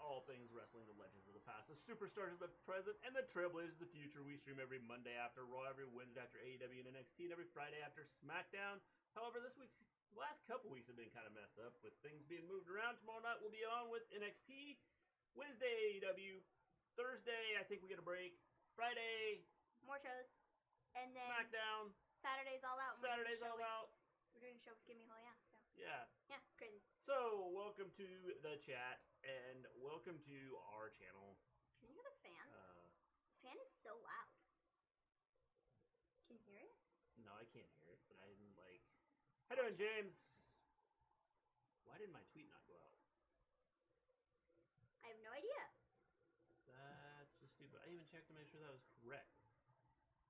all things wrestling, the legends of the past, the superstars of the present, and the trailblazers of the future. We stream every Monday after Raw, every Wednesday after AEW and NXT, and every Friday after SmackDown. However, last couple weeks have been kind of messed up with things being moved around. Tomorrow night we'll be on with NXT. Wednesday AEW. Thursday I think we get a break. Friday more shows, and then SmackDown. Saturday's all out. Saturday's all out. We're doing a show with Gimme A Hull Yeah. So yeah, it's crazy. So welcome to the chat and welcome to our channel. Can you hear the fan? The fan is so loud. Can you hear it? No, I can't hear it, but I didn't like. How doing, James? Why did my tweet not go out? I have no idea. That's just stupid. I even checked to make sure that was correct.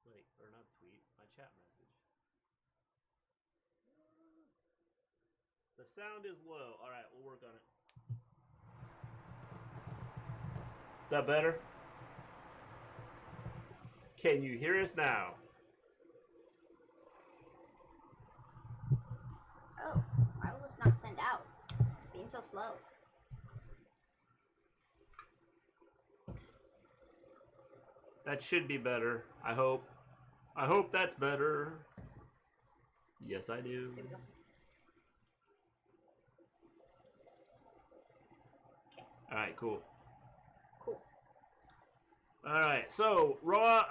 Wait, or not tweet, my chat message. The sound is low. All right, we'll work on it. Is that better? Can you hear us now? Oh, why will this not send out? It's being so slow. That should be better. I hope. I hope that's better. Yes, I do. There we go. Okay. All right, cool. Cool. All right, so Raw.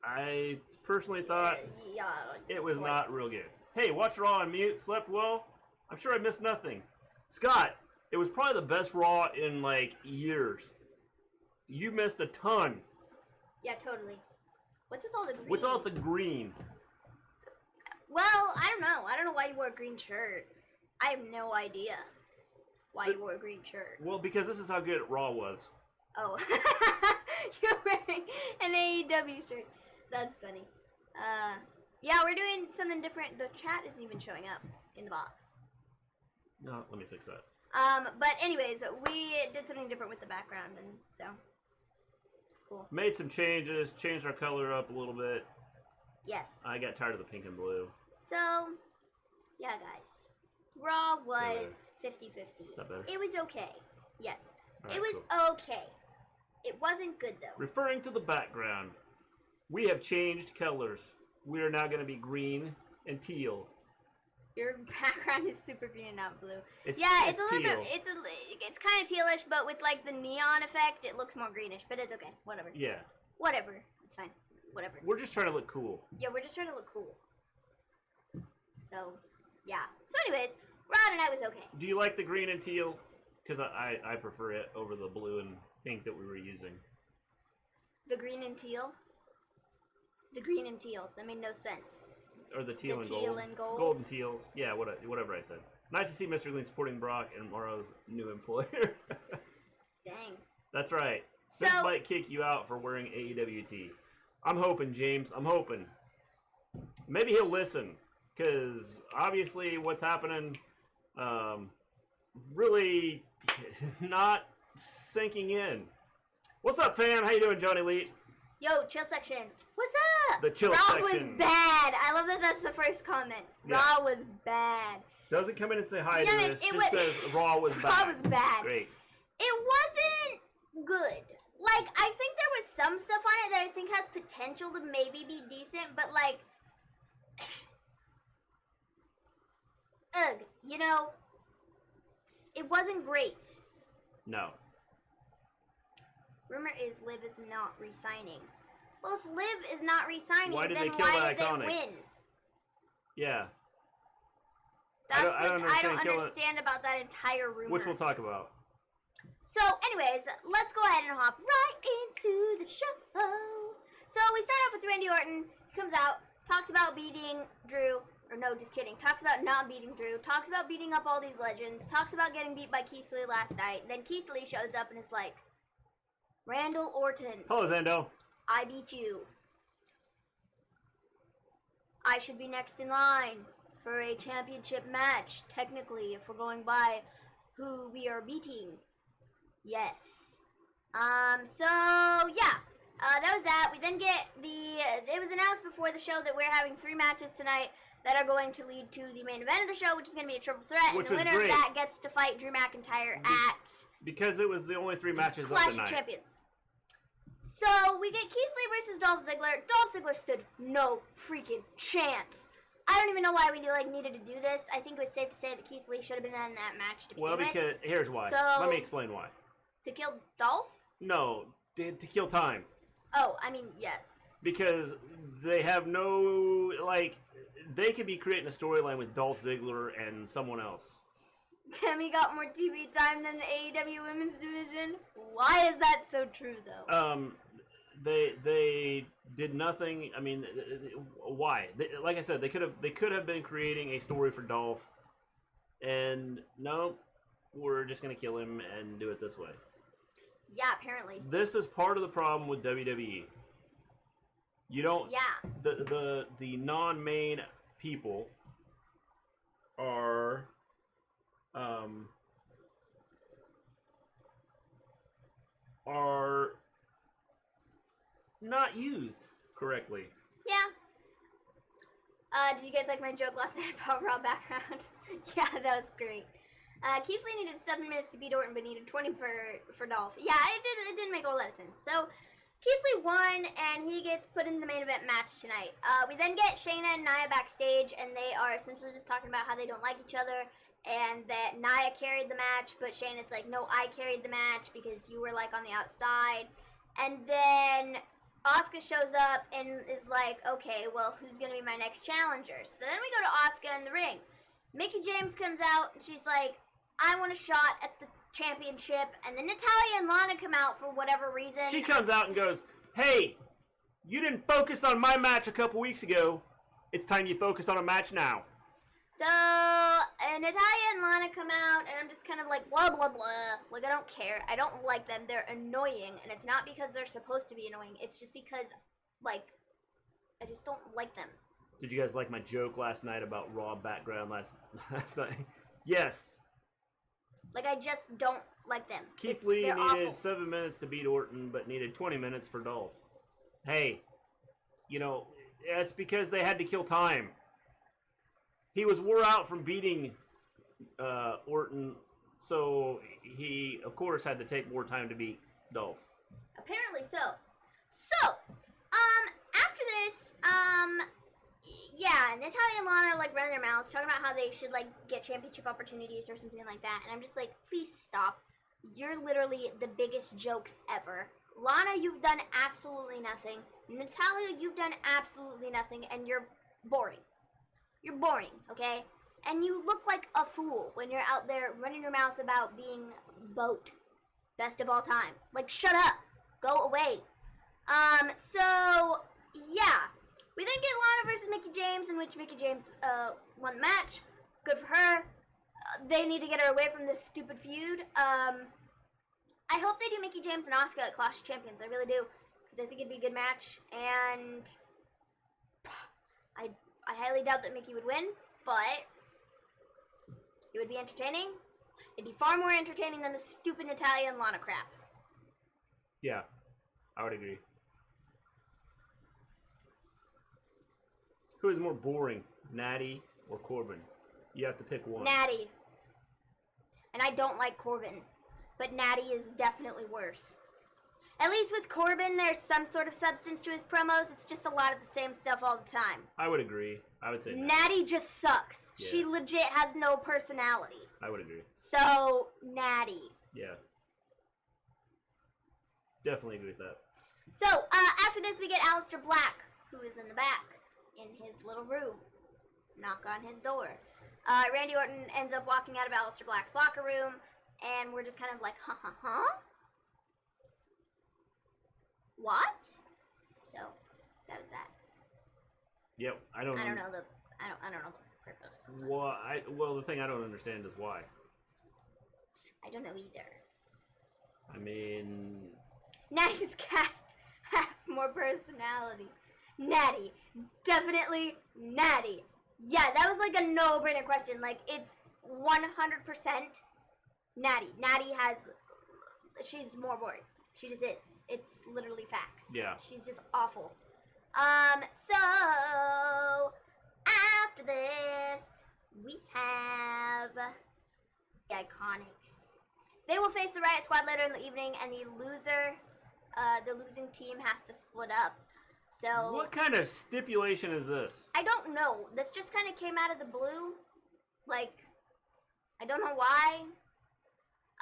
I personally thought it was not real good. Hey, watch Raw on mute. Slept well. I'm sure I missed nothing. Scott, it was probably the best Raw in like years. You missed a ton. Yeah, totally. What's with all the green? What's all the green? Well, I don't know. I don't know why you wore a green shirt. I have no idea why you wore a green shirt. Well, because this is how good Raw was. Oh. You're wearing an AEW shirt. That's funny. Yeah, we're doing something different. The chat isn't even showing up in the box. No, let me fix that. But anyways, we did something different with the background, and so it's cool. Made some changes, changed our color up a little bit. Yes. I got tired of the pink and blue. So, yeah, guys. Raw was 50-50. Is that better? It was okay. Yes. Right, it was cool. okay. It wasn't good, though. Referring to the background, we have changed colors. We are now going to be green and teal. Your background is super green and not blue. It's a little teal. bit. It's kind of tealish, but with like the neon effect, it looks more greenish. But it's okay. Whatever. Yeah. Whatever. It's fine. Whatever. We're just trying to look cool. Yeah, we're just trying to look cool. So, yeah. So, anyways, Raw tonight was okay. Do you like the green and teal? Because I prefer it over the blue and pink that we were using. The green and teal? The green and teal. That made no sense. Or the teal, and, teal gold. and gold. Gold and teal. Yeah, whatever I said. Nice to see Mister Gleen supporting Brock and Morrow's new employer. Dang. That's right. So, This might kick you out for wearing AEWT. I'm hoping, James. I'm hoping. Maybe he'll listen. Because obviously what's happening really is not sinking in. What's up, fam? How you doing, Johnny Elite? yo, chill section. What's up? The chill Raw section. was bad. I love that that's the first comment. Yeah. Raw was bad. Doesn't come in and say hi Yeah, to this. it Just was- says Raw was bad. Raw was bad. Great. It wasn't good. Like, I think there was some stuff on it that I think has potential to maybe be decent, but like, ugh, you know, it wasn't great. No. Rumor is Liv is not re-signing. Well, if Liv is not re-signing, Why did then they kill why the did they Iconics? win? Yeah. That's I what I don't don't understand understand about that entire rumor. Which we'll talk about. So, anyways, let's go ahead and hop right into the show. So, we start off with Randy Orton. He comes out, talks about beating Drew. Or no, just kidding. Talks about not beating Drew. Talks about beating up all these legends. Talks about getting beat by Keith Lee last night. Then Keith Lee shows up and is like, Randall Orton, Hello, Zendo. I beat you. I should be next in line for a championship match, technically, if we're going by who we are beating. Yes. So, yeah. That was that. We then get it was announced before the show that we're having 3 matches tonight. that are going to lead to the main event of the show, which is going to be a triple threat. Which and the winner great. of that gets to fight Drew McIntyre at Because it was the only 3 matches Clash of the of night. Champions. So we get Keith Lee versus Dolph Ziggler. Dolph Ziggler stood no freaking chance. I don't even know why we needed to do this. I think it was safe to say that Keith Lee should have been in that match to begin Well, because with. here's why. So, Let me explain why. To kill Dolph? No, to kill time. Oh, I mean, yes. Because they have no, like, they could be creating a storyline with Dolph Ziggler and someone else. Demi got more TV time than the AEW Women's Division. Why is that so true, though? They did nothing. I mean, why? Like I said, they could have been creating a story for Dolph, and no, we're just gonna kill him and do it this way. Yeah, apparently. This is part of the problem with WWE. You don't. Yeah. The non-main people are not used correctly. Yeah. Did you guys like my joke last night about Raw background? Yeah, that was great. Keith Lee needed 7 minutes to beat Orton, but needed 20 for Dolph. Yeah, it didn't make a lot of sense. So, Keith Lee won, and he gets put in the main event match tonight. We then get Shayna and Nia backstage, and they are essentially just talking about how they don't like each other, and that Nia carried the match, but Shayna's like, no, I carried the match because you were, like, on the outside. And then Asuka shows up and is like, okay, well, who's going to be my next challenger? So then we go to Asuka in the ring. Mickie James comes out, and she's like, I want a shot at the championship. And then Natalya and Lana come out for whatever reason. She comes out and goes, hey, you didn't focus on my match a couple weeks ago. It's time you focus on a match now. So, Natalya and Lana come out, and I'm just kind of like, blah, blah, blah. Like, I don't care. I don't like them. They're annoying, and it's not because they're supposed to be annoying. It's just because, like, I just don't like them. Did you guys like my joke last night about Raw background last night? Yes. Like, I just don't like them. Keith Lee they're needed awful. 7 minutes to beat Orton, but needed 20 minutes for Dolph. Hey, you know, that's because they had to kill time. He was wore out from beating Orton, so he, of course, had to take more time to beat Dolph. Apparently so. So, after this, yeah, Natalya and Lana are, like, running their mouths, talking about how they should, like, get championship opportunities or something like that, and I'm just like, please stop. You're literally the biggest jokes ever. Lana, you've done absolutely nothing. Natalya, you've done absolutely nothing, and you're boring. You're boring, okay? And you look like a fool when you're out there running your mouth about being BOAT. Best of all time. Like, shut up. Go away. So, yeah. We then get Lana versus Mickie James, in which Mickie James won the match. Good for her. They need to get her away from this stupid feud. I hope they do Mickie James and Asuka at Clash of Champions. I really do. Because I think it'd be a good match. And I highly doubt that Mickie would win, but it would be entertaining. It'd be far more entertaining than the stupid Natalya and Lana crap. Yeah, I would agree. Who is more boring, Natty or Corbin? You have to pick one. Natty. And I don't like Corbin, but Natty is definitely worse. At least with Corbin, there's some sort of substance to his promos. It's just a lot of the same stuff all the time. I would agree. I would say Natty just sucks. Yeah. She legit has no personality. I would agree. So, Natty. Yeah. Definitely agree with that. So, after this, we get Aleister Black, who is in the back, in his little room. Knock on his door. Randy Orton ends up walking out of Aleister Black's locker room, and we're just kind of like, huh? What? So, that was that. Yep, I don't know the purpose. Well, the thing I don't understand is why. I don't know either. I mean, Natty's cats have more personality. Natty. Definitely Natty. Yeah, that was like a no-brainer question. Like, it's 100% Natty. Natty she's more boring. She just is. It's literally facts. Yeah. She's just awful. So, after this, we have the Iconics. They will face the Riot Squad later in the evening, and the losing team has to split up. So what kind of stipulation is this? I don't know. This just kind of came out of the blue. Like, I don't know why.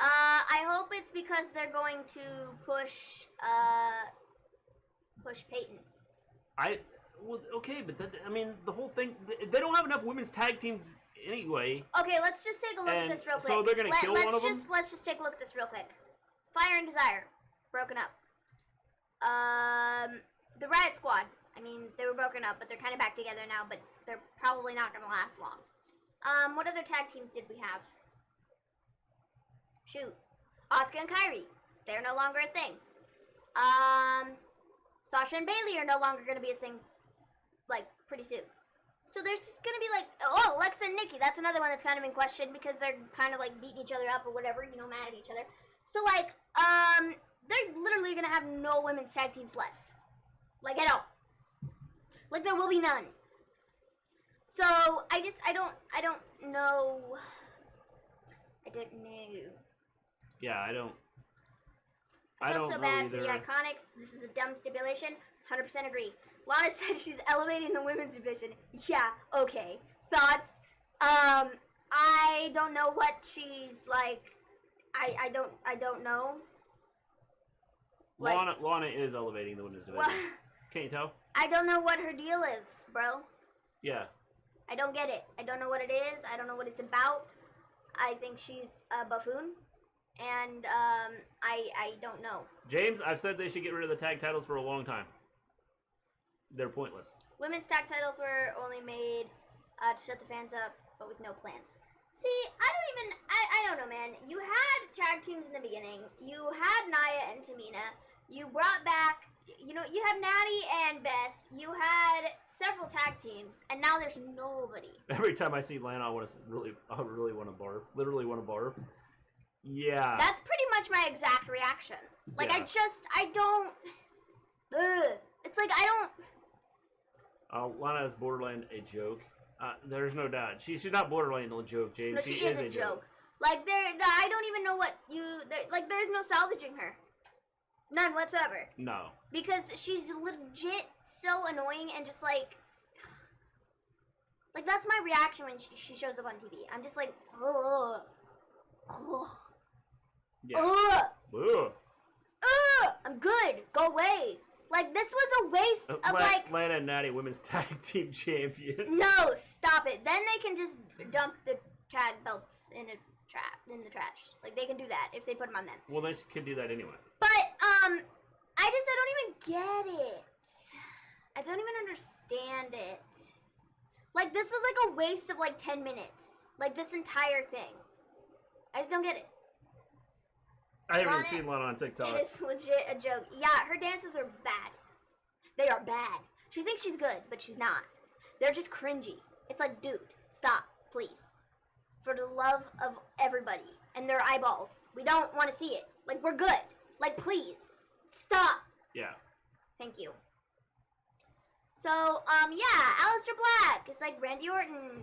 I hope it's because they're going to push Peyton. Okay, but the whole thing, they don't have enough women's tag teams anyway. Okay, let's just take a look at this real quick. So they're gonna kill one of them? Let's just take a look at this real quick. Fire and Desire, broken up. The Riot Squad, they were broken up, but they're kind of back together now, but they're probably not gonna last long. What other tag teams did we have? Shoot. Asuka and Kairi, they're no longer a thing. Sasha and Bayley are no longer gonna be a thing, like, pretty soon. So there's gonna be like, Alexa and Nikki, that's another one that's kind of in question because they're kind of like beating each other up or whatever, mad at each other. So like, they're literally gonna have no women's tag teams left. Like, at all. Like, there will be none. So, I don't know. I don't know. Yeah, I don't felt so know bad either. for the Iconics. This is a dumb stipulation. 100% agree. Lana said she's elevating the women's division. Yeah, okay. Thoughts? I don't know what she's like. I don't know. Like, Lana is elevating the women's division. Can't you tell? I don't know what her deal is, bro. Yeah. I don't get it. I don't know what it is. I don't know what it's about. I think she's a buffoon. And, I don't know. James, I've said they should get rid of the tag titles for a long time. They're pointless. Women's tag titles were only made to shut the fans up, but with no plans. See, I don't know, man. You had tag teams in the beginning. You had Nia and Tamina. You brought back, you had Natty and Beth. You had several tag teams, and now there's nobody. Every time I see Lana, I really want to barf. Literally want to barf. Yeah. That's pretty much my exact reaction. Like, yeah. I don't. Ugh. It's like, I don't. Lana is borderline a joke. There's no doubt. She's not borderline a joke, James. No, she is a joke. Like, I don't even know what there's no salvaging her. None whatsoever. No. Because she's legit so annoying and just like that's my reaction when she shows up on TV. I'm just like, ugh. Ugh. Yeah. Ugh. Ugh. Ugh. I'm good. Go away. Like, this was a waste of Lana and Natty women's tag team champions. No, stop it. Then they can just dump the tag belts in the trash. Like, they can do that if they put them on them. Well, they could do that anyway. But I don't even get it. I don't even understand it. Like, this was like a waste of like 10 minutes. Like, this entire thing. I just don't get it. I haven't even seen Lana on TikTok. It's legit a joke. Yeah, her dances are bad. They are bad. She thinks she's good, but she's not. They're just cringy. It's like, dude, stop, please. For the love of everybody and their eyeballs. We don't want to see it. Like, we're good. Like, please, stop. Yeah. Thank you. So, yeah, Aleister Black is like Randy Orton.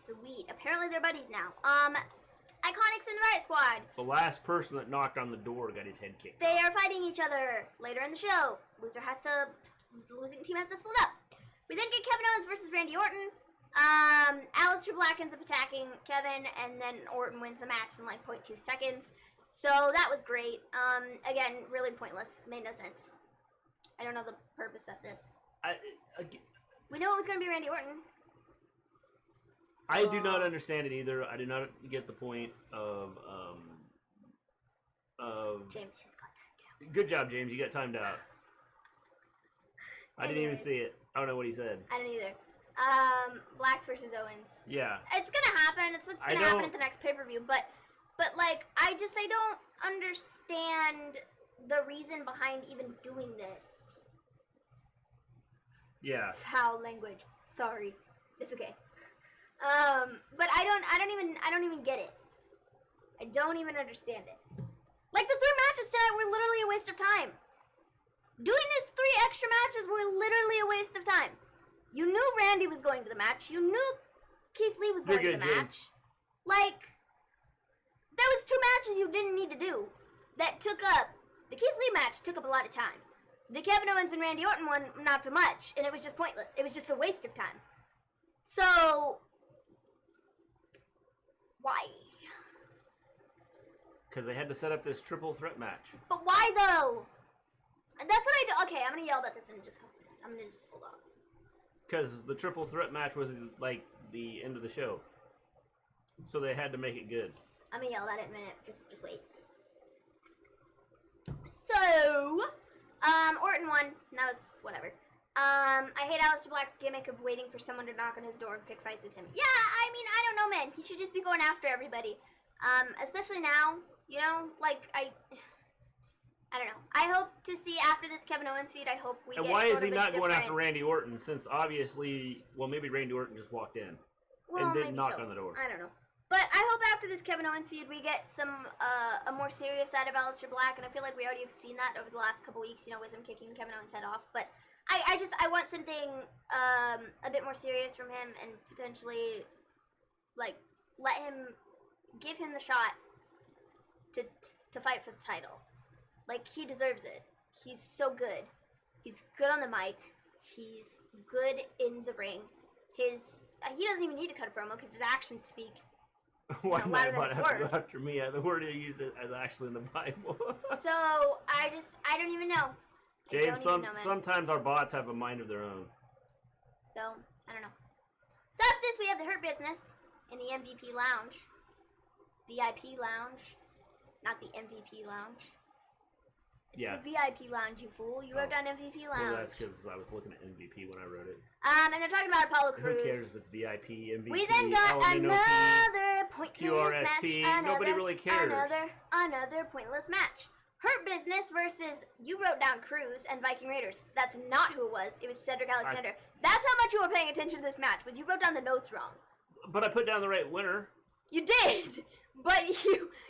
Sweet. Apparently they're buddies now. Iconics in the Riot Squad. The last person that knocked on the door got his head kicked. They are fighting each other later in the show. The losing team has to split up. We then get Kevin Owens versus Randy Orton. Aleister Black ends up attacking Kevin, and then Orton wins the match in like 0.2 seconds. So that was great. Again, really pointless. Made no sense. I don't know the purpose of this. We know it was going to be Randy Orton. I do not understand it either. I do not get the point of James just got timed out. Good job, James. You got timed out. I didn't even see it. I don't know what he said. I don't either. Black versus Owens. Yeah. It's gonna happen. It's what's gonna happen at the next pay-per-view. But like, I don't understand the reason behind even doing this. Yeah. Foul language. Sorry. It's okay. But I don't even get it. I don't even understand it. Like, the 3 matches tonight were literally a waste of time. Doing these 3 extra matches were literally a waste of time. You knew Randy was going to the match. You knew Keith Lee was going to the match. Like, there was 2 matches you didn't need to do that took up. The Keith Lee match took up a lot of time. The Kevin Owens and Randy Orton one, not so much, and it was just pointless. It was just a waste of time. So, why? Because they had to set up this triple threat match. But why though? And that's what I do. Okay, I'm gonna yell about this in just a couple minutes. I'm gonna just hold off. Because the triple threat match was like the end of the show, so they had to make it good. I'm gonna yell about it in a minute. Just wait. So, Orton won. That was whatever. I hate Aleister Black's gimmick of waiting for someone to knock on his door and pick fights with him. Yeah, I mean, I don't know, man. He should just be going after everybody. Especially now, you know, like, I don't know. I hope to see after this Kevin Owens feud, I hope we and get why is he a not different... going after Randy Orton, since obviously, well, maybe Randy Orton just walked in and didn't knock on the door. I don't know. But I hope after this Kevin Owens feud, we get some, a more serious side of Aleister Black, and I feel like we already have seen that over the last couple weeks, you know, with him kicking Kevin Owens' head off. But I want something, a bit more serious from him, and potentially, like, give him the shot to fight for the title. Like, he deserves it. He's so good. He's good on the mic. He's good in the ring. He doesn't even need to cut a promo because his actions speak. Why am I about to have to go after me? The word he used as actually in the Bible. So, I don't even know. James, sometimes our bots have a mind of their own. So, I don't know. So after this, we have the Hurt Business in the MVP Lounge. VIP Lounge. Not the MVP Lounge. It's the VIP Lounge, you fool. You wrote down MVP Lounge. Well, that's because I was looking at MVP when I wrote it. And they're talking about Apollo Crews. Who cares if it's VIP, MVP, We then got another pointless QRST. match. Nobody really cares. Another pointless match. Hurt Business versus, you wrote down Crews and Viking Raiders. That's not who it was. It was Cedric Alexander. That's how much you were paying attention to this match, but you wrote down the notes wrong. But I put down the right winner. You did, but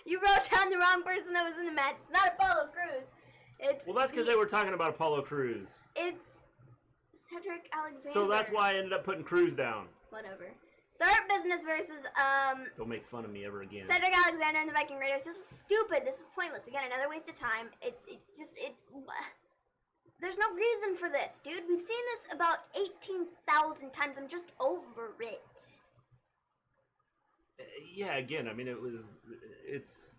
you wrote down the wrong person that was in the match. It's not Apollo Crews. Well, that's because they were talking about Apollo Crews. It's Cedric Alexander. So that's why I ended up putting Crews down. Whatever. So Hurt Business versus Don't make fun of me ever again. Cedric Alexander and the Viking Raiders. This was stupid. This was pointless. Again, another waste of time. There's no reason for this, dude. We've seen this about 18,000 times. I'm just over it. Yeah, again, I mean, it's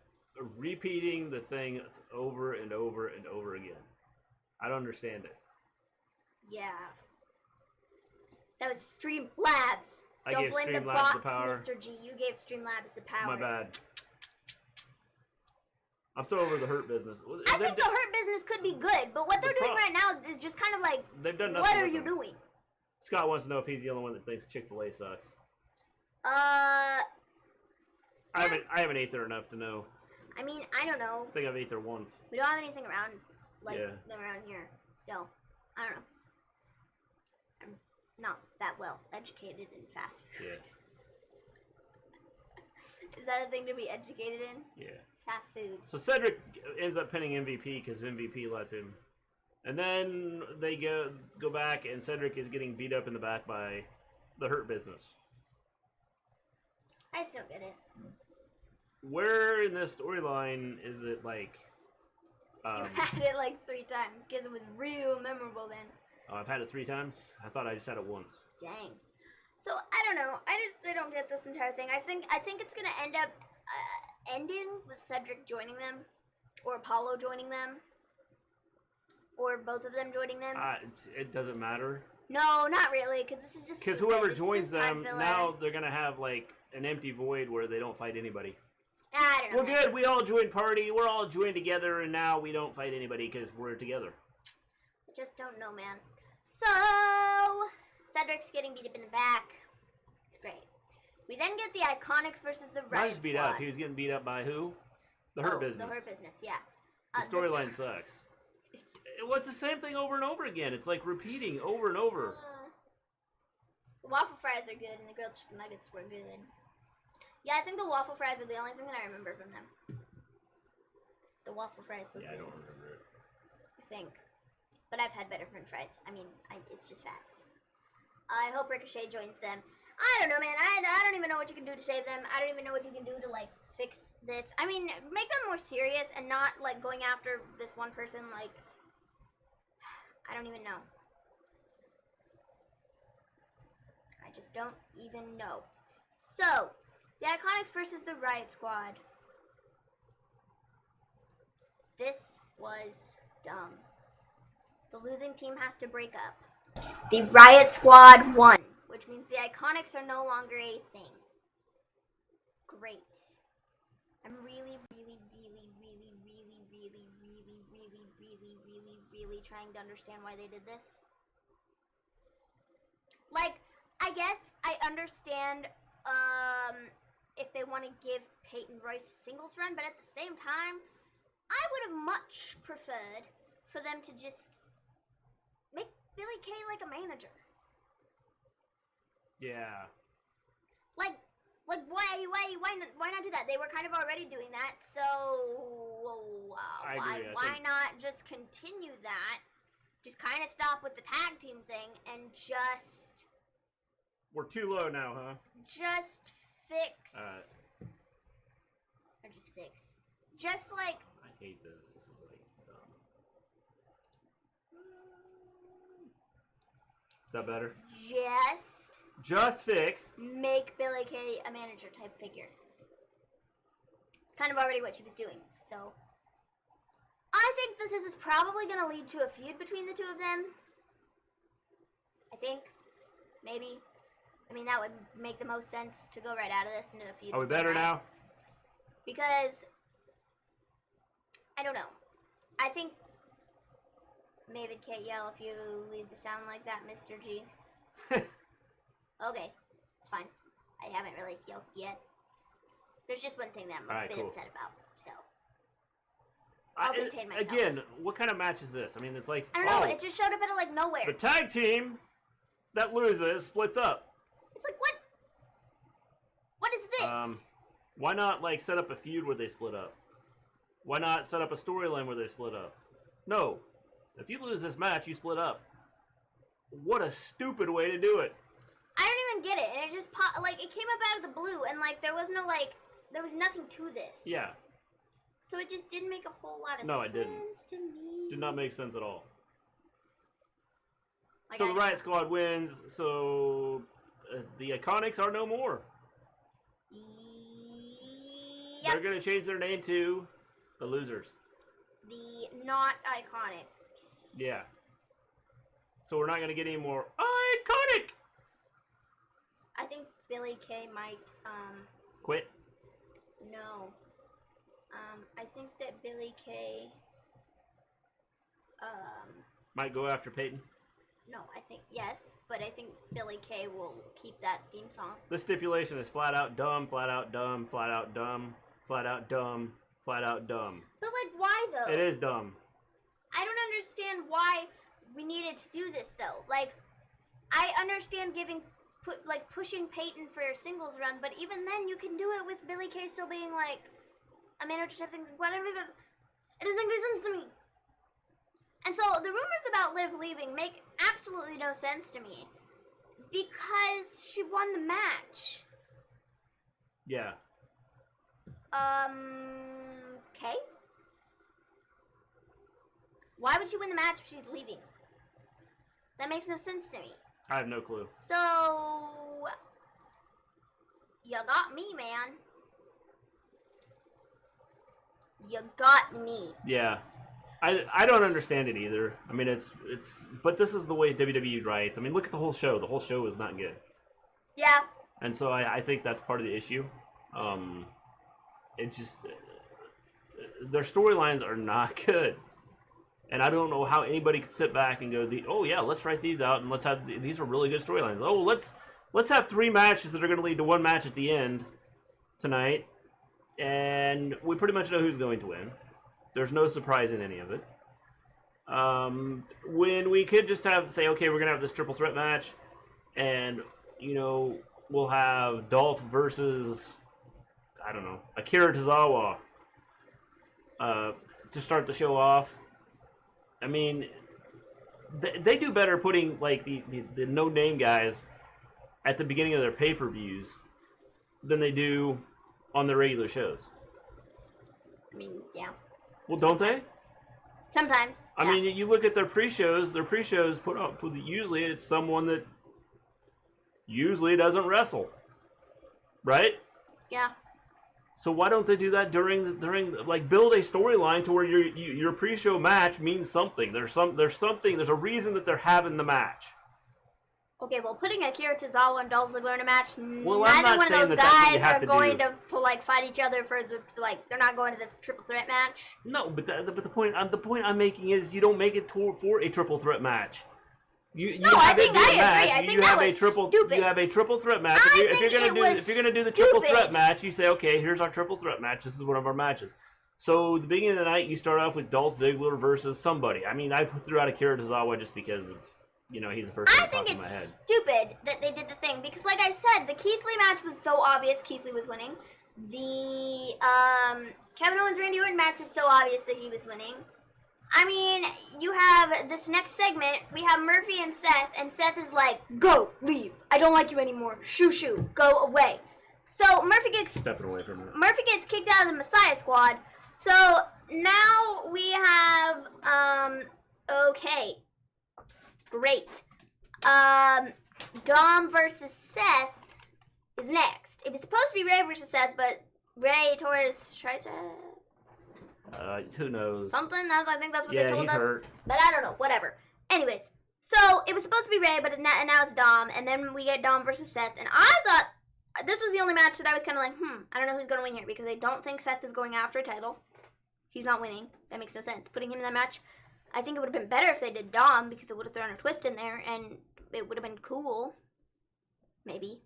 repeating the thing over and over and over again. I don't understand it. Yeah. That was Streamlabs. I Don't gave blame the Streamlabs bots, the power. Mr. G. You gave Streamlabs the power. My bad. I'm so over the Hurt Business. I think the Hurt Business could be good, but what they're doing right now is just kind of like, they've done nothing. What are you doing? Scott wants to know if he's the only one that thinks Chick-fil-A sucks. I haven't ate there enough to know. I mean, I don't know. I think I've ate there once. We don't have anything around them around here, so I don't know. I'm not that well educated in fast food. Yeah. Is that a thing to be educated in? Yeah. Fast food. So Cedric ends up pinning MVP because MVP lets him. And then they go back and Cedric is getting beat up in the back by the Hurt Business. I just don't get it. Where in this storyline is it like... you had it like 3 times because it was real memorable then. Oh, I've had it 3 times? I thought I just had it once. Dang. So, I don't know. I don't get this entire thing. I think it's going to end up ending with Cedric joining them. Or Apollo joining them. Or both of them joining them. It doesn't matter. No, not really, because this is just... Because whoever joins them, now they're going to have, like, an empty void where they don't fight anybody. I don't know. We're good. We all joined party. We're all joined together, and now we don't fight anybody because we're together. I just don't know, man. So, Cedric's getting beat up in the back. It's great. We then get the Iconics versus the Riot Not just beat up. He was getting beat up by who? The Hurt Business. The Hurt Business, yeah. The storyline sucks. It's the same thing over and over again. It's like repeating over and over. The waffle fries are good, and the grilled chicken nuggets were good. Yeah, I think the waffle fries are the only thing that I remember from them. The waffle fries were good. Yeah, I don't remember it. I think. But I've had better french fries. I mean, it's just facts. I hope Ricochet joins them. I don't know, man. I don't even know what you can do to save them. I don't even know what you can do to, like, fix this. I mean, make them more serious and not, like, going after this one person, like, I don't even know. I just don't even know. So, the Iconics versus the Riot Squad. This was dumb. The losing team has to break up. The Riot Squad won, which means the Iconics are no longer a thing. Great. I'm really trying to understand why they did this. Like, I guess I understand if they want to give Peyton Royce a singles run, but at the same time, I would have much preferred for them to just make Billy Kay like a manager. Yeah. Like why not do that? They were kind of already doing that, so why not just continue that? Just kind of stop with the tag team thing and just... We're too low now, huh? Just fix... Alright. Or just fix. Just like... I hate this. This is like dumb. Is that better? Just fix. Make Billy Kay a manager type figure. It's kind of already what she was doing, so... I think that this is probably going to lead to a feud between the two of them. I think. Maybe. I mean, that would make the most sense to go right out of this into the feud. Are we better now? Because... I don't know. I think... Maven can't yell if you leave the sound like that, Mr. G. Okay. It's fine. I haven't really yelled yet. There's just one thing that I'm a bit upset about, so... I'll contain myself. Again, what kind of match is this? I mean, it's like... I don't know, it just showed up out of, like, nowhere. The tag team that loses splits up. It's like, what? What is this? Why not, like, set up a feud where they split up? Why not set up a storyline where they split up? No. If you lose this match, you split up. What a stupid way to do it. I don't even get it. And it just like, it came up out of the blue, and, like, there was no, like, there was nothing to this. Yeah. So it just didn't make a whole lot of sense. No, it didn't. To me. Did not make sense at all. Like, so the Riot Squad wins, so the Iconics are no more. Yep. They're going to change their name to the Losers. The not Iconics. Yeah. So we're not going to get any more Iconic! I think Billy Kay might, Quit? No. I think that Billy Kay, might go after Peyton? No, I think, yes, but I think Billy Kay will keep that theme song. The stipulation is flat out dumb, flat out dumb, flat out dumb, flat out dumb, flat out dumb. But, like, why, though? It is dumb. I don't understand why we needed to do this, though. Like, I understand pushing Peyton for a singles run, but even then, you can do it with Billy Kay still being, like, a manager type thing. Whatever. It doesn't make any sense to me. And so, the rumors about Liv leaving make absolutely no sense to me. Because she won the match. Yeah. Okay. Why would she win the match if she's leaving? That makes no sense to me. I have no clue. So, you got me, man. You got me. Yeah. I don't understand it either. I mean, but this is the way WWE writes. I mean, look at the whole show. The whole show is not good. Yeah. And so I think that's part of the issue. It just, their storylines are not good. And I don't know how anybody could sit back and go, oh yeah, let's write these out and let's have, these are really good storylines. Oh, let's have 3 matches that are going to lead to 1 match at the end tonight. And we pretty much know who's going to win. There's no surprise in any of it. When we could just say, okay, we're going to have this triple threat match. And, you know, we'll have Dolph versus, I don't know, Akira Tozawa to start the show off. I mean, they do better putting like the no name guys at the beginning of their pay-per-views than they do on their regular shows. I mean, yeah. Well, don't they? Sometimes. I mean, you look at their pre-shows. Their pre-shows put up. Usually, it's someone that usually doesn't wrestle, right? Yeah. So why don't they do that during like build a storyline to where your pre-show match means something? There's a reason that they're having the match. Okay, well, putting Akira Tozawa and Dolph Ziggler in a match, well, neither one of those guys are going to like fight each other for they're not going to the triple threat match. No, but the point I'm making is you don't make it for a triple threat match. You have a triple threat match. If you're gonna do the triple threat match, you say, okay, here's our triple threat match. This is one of our matches. So the beginning of the night, you start off with Dolph Ziggler versus somebody. I mean, I threw out Akira Tozawa just because of, he's the first one that popped in my head. I think it's stupid that they did the thing because, like I said, the Keith Lee match was so obvious Keith Lee was winning. The Kevin Owens Randy Orton match was so obvious that he was winning. I mean, you have this next segment, we have Murphy and Seth is like, go, leave, I don't like you anymore, shoo, go away. So Murphy gets stepping away from it. Murphy gets kicked out of the Messiah Squad. So now we have, okay, great. Dom versus Seth is next. It was supposed to be Ray versus Seth, but Ray tore his tricep. Who knows? Something. I think that's what they told us. Hurt. But I don't know. Whatever. Anyways, so it was supposed to be Ray, but now it's Dom, and then we get Dom versus Seth, and I thought this was the only match that I was kind of like, I don't know who's going to win here, because I don't think Seth is going after a title. He's not winning. That makes no sense. Putting him in that match, I think it would have been better if they did Dom, because it would have thrown a twist in there, and it would have been cool. Maybe.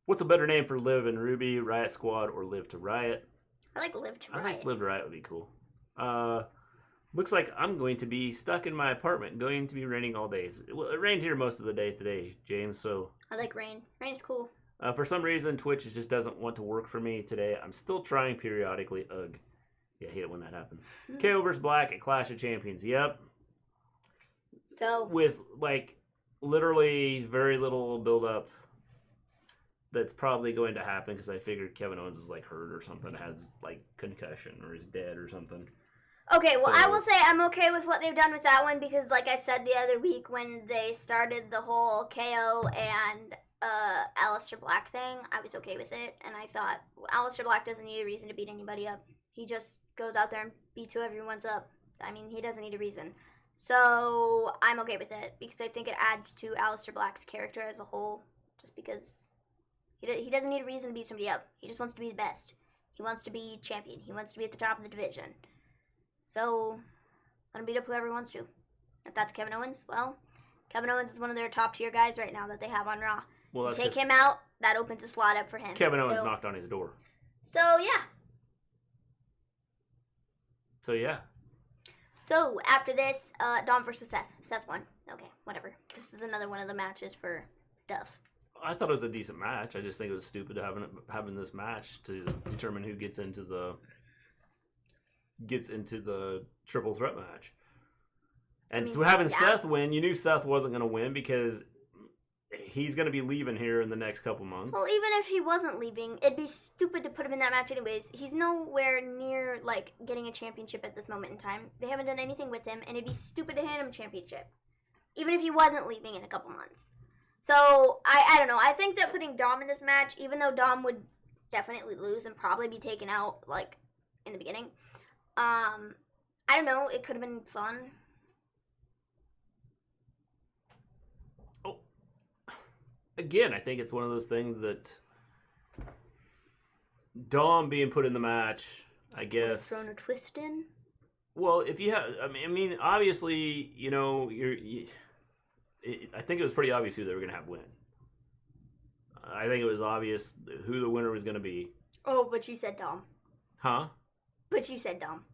What's a better name for Liv and Ruby, Riot Squad, or Live to Riot? I like Live to Riot. I think Live to Riot would be cool. Looks like I'm going to be stuck in my apartment, going to be raining all days. Well, it rained here most of the day today, James, so... I like rain. Rain is cool. For some reason, Twitch just doesn't want to work for me today. I'm still trying periodically. Ugh. Yeah, I hate it when that happens. KO vs. Black at Clash of Champions. Yep. So... with, like, literally very little build-up. That's probably going to happen because I figured Kevin Owens is, like, hurt or something, has, like, concussion or is dead or something. Okay, well, I will say I'm okay with what they've done with that one because, like I said the other week when they started the whole KO and Aleister Black thing, I was okay with it. And I thought, Aleister Black doesn't need a reason to beat anybody up. He just goes out there and beats who everyone's up. I mean, he doesn't need a reason. So I'm okay with it because I think it adds to Aleister Black's character as a whole just because he doesn't need a reason to beat somebody up. He just wants to be the best. He wants to be champion. He wants to be at the top of the division. So, let him beat up whoever he wants to. If that's Kevin Owens, well, Kevin Owens is one of their top tier guys right now that they have on Raw. Well, take him out, that opens a slot up for him. Kevin Owens knocked on his door. So, yeah. So, after this, Dom versus Seth. Seth won. Okay, whatever. This is another one of the matches for stuff. I thought it was a decent match. I just think it was stupid having this match to determine who gets into the triple threat match. And so having Seth win, you knew Seth wasn't going to win because he's going to be leaving here in the next couple months. Well, even if he wasn't leaving, it'd be stupid to put him in that match anyways. He's nowhere near, like, getting a championship at this moment in time. They haven't done anything with him, and it'd be stupid to hand him a championship. Even if he wasn't leaving in a couple months. So, I don't know. I think that putting Dom in this match, even though Dom would definitely lose and probably be taken out, like, in the beginning, I don't know. It could have been fun. Oh, again, I think it's one of those things that Dom being put in the match, I guess. Thrown a twist in. Well, if you have, I mean, obviously, I think it was pretty obvious who they were going to have win. I think it was obvious who the winner was going to be. Oh, but you said Dom. Huh? But you said Dom.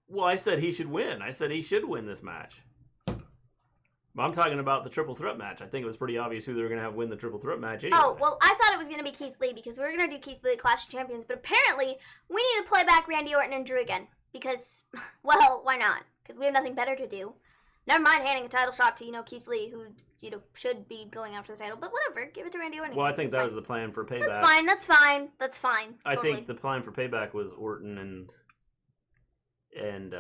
Well, I said he should win. I said he should win this match. But I'm talking about the triple threat match. I think it was pretty obvious who they were going to have win the triple threat match anyway. Oh, well, I thought it was going to be Keith Lee because we were going to do Keith Lee Clash of Champions. But apparently, we need to play back Randy Orton and Drew again. Because, well, why not? Because we have nothing better to do. Never mind handing a title shot to, Keith Lee, who, should be going after the title. But whatever, give it to Randy Orton. Well, I think that was the plan for Payback. That's fine. I totally. think the plan for Payback was Orton and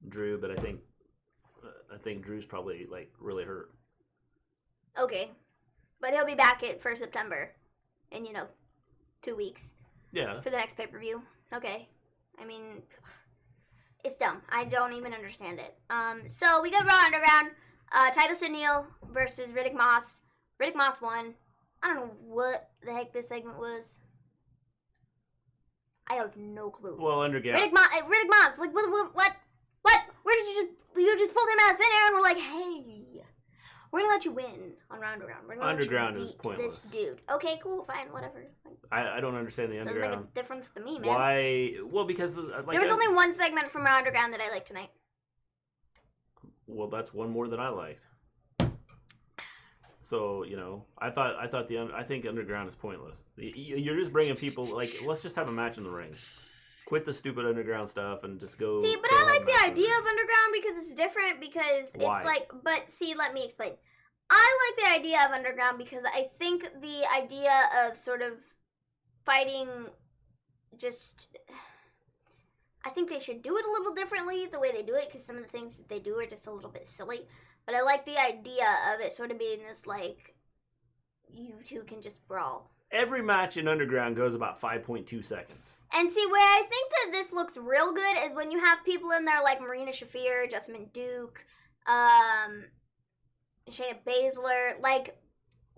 Drew, but I think Drew's probably, really hurt. Okay. But he'll be back for September in, 2 weeks. Yeah. For the next pay-per-view. Okay. I mean, it's dumb. I don't even understand it. So we got Raw Underground. Titus O'Neil versus Riddick Moss. Riddick Moss won. I don't know what the heck this segment was. I have no clue. Well, Underground. Riddick Moss. Like, what? Where did you just pulled him out of thin air and we're like, hey, we're gonna let you win on Raw Underground. We're gonna Underground let you is beat pointless. This dude. Okay, cool, fine, whatever. I don't understand the Underground. Doesn't make a difference to me, man. Why? Well, because there was only one segment from Raw Underground that I liked tonight. Well, that's one more than I liked. So I think Underground is pointless. You're just bringing people let's just have a match in the ring. Quit the stupid Underground stuff and just go. See, but I like the idea of Underground because it's different. Because Why? it's but see, let me explain. I like the idea of Underground because I think the idea of sort of fighting I think they should do it a little differently the way they do it because some of the things that they do are just a little bit silly. But I like the idea of it sort of being this you two can just brawl. Every match in Underground goes about 5.2 seconds. And see, where I think that this looks real good is when you have people in there like Marina Shafir, Jessamine Duke, Shayna Baszler,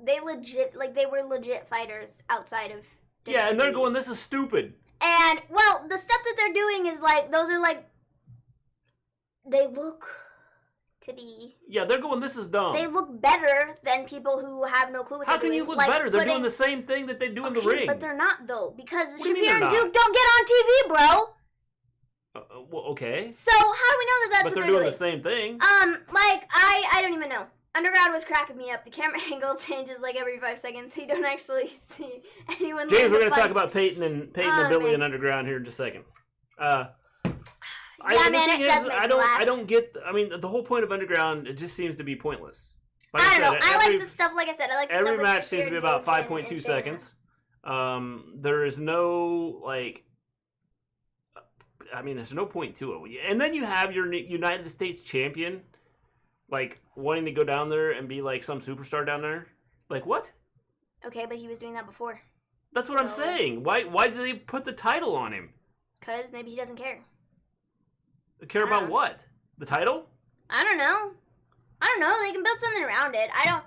they were legit fighters outside of WWE. Yeah, and they're going, this is stupid. And, well, the stuff that they're doing is those are they look to be... Yeah, they're going, this is dumb. They look better than people who have no clue what How they're doing. can you look better? They're doing the same thing that they do in the ring. But they're not, though, because What do you mean Shafir and they're Duke not? don't get on TV, bro. Well, okay. So, how do we know that that's But what they're doing? doing the same thing. I don't even know. Underground was cracking me up. The camera angle changes every 5 seconds, so you don't actually see anyone. James, we're going to talk about Peyton and Billy and Underground here in just a second. I don't get. I mean, the whole point of Underground, it just seems to be pointless. I don't know. I like the stuff. Like I said, I like the every stuff match seems to be about 5.2 and seconds. There is no there's no point to it. And then you have your United States champion, wanting to go down there and be some superstar down there. What? Okay, but he was doing that before. That's what I'm saying. Why did they put the title on him? Because maybe he doesn't care. Care about what? The title? I don't know. They can build something around it. I don't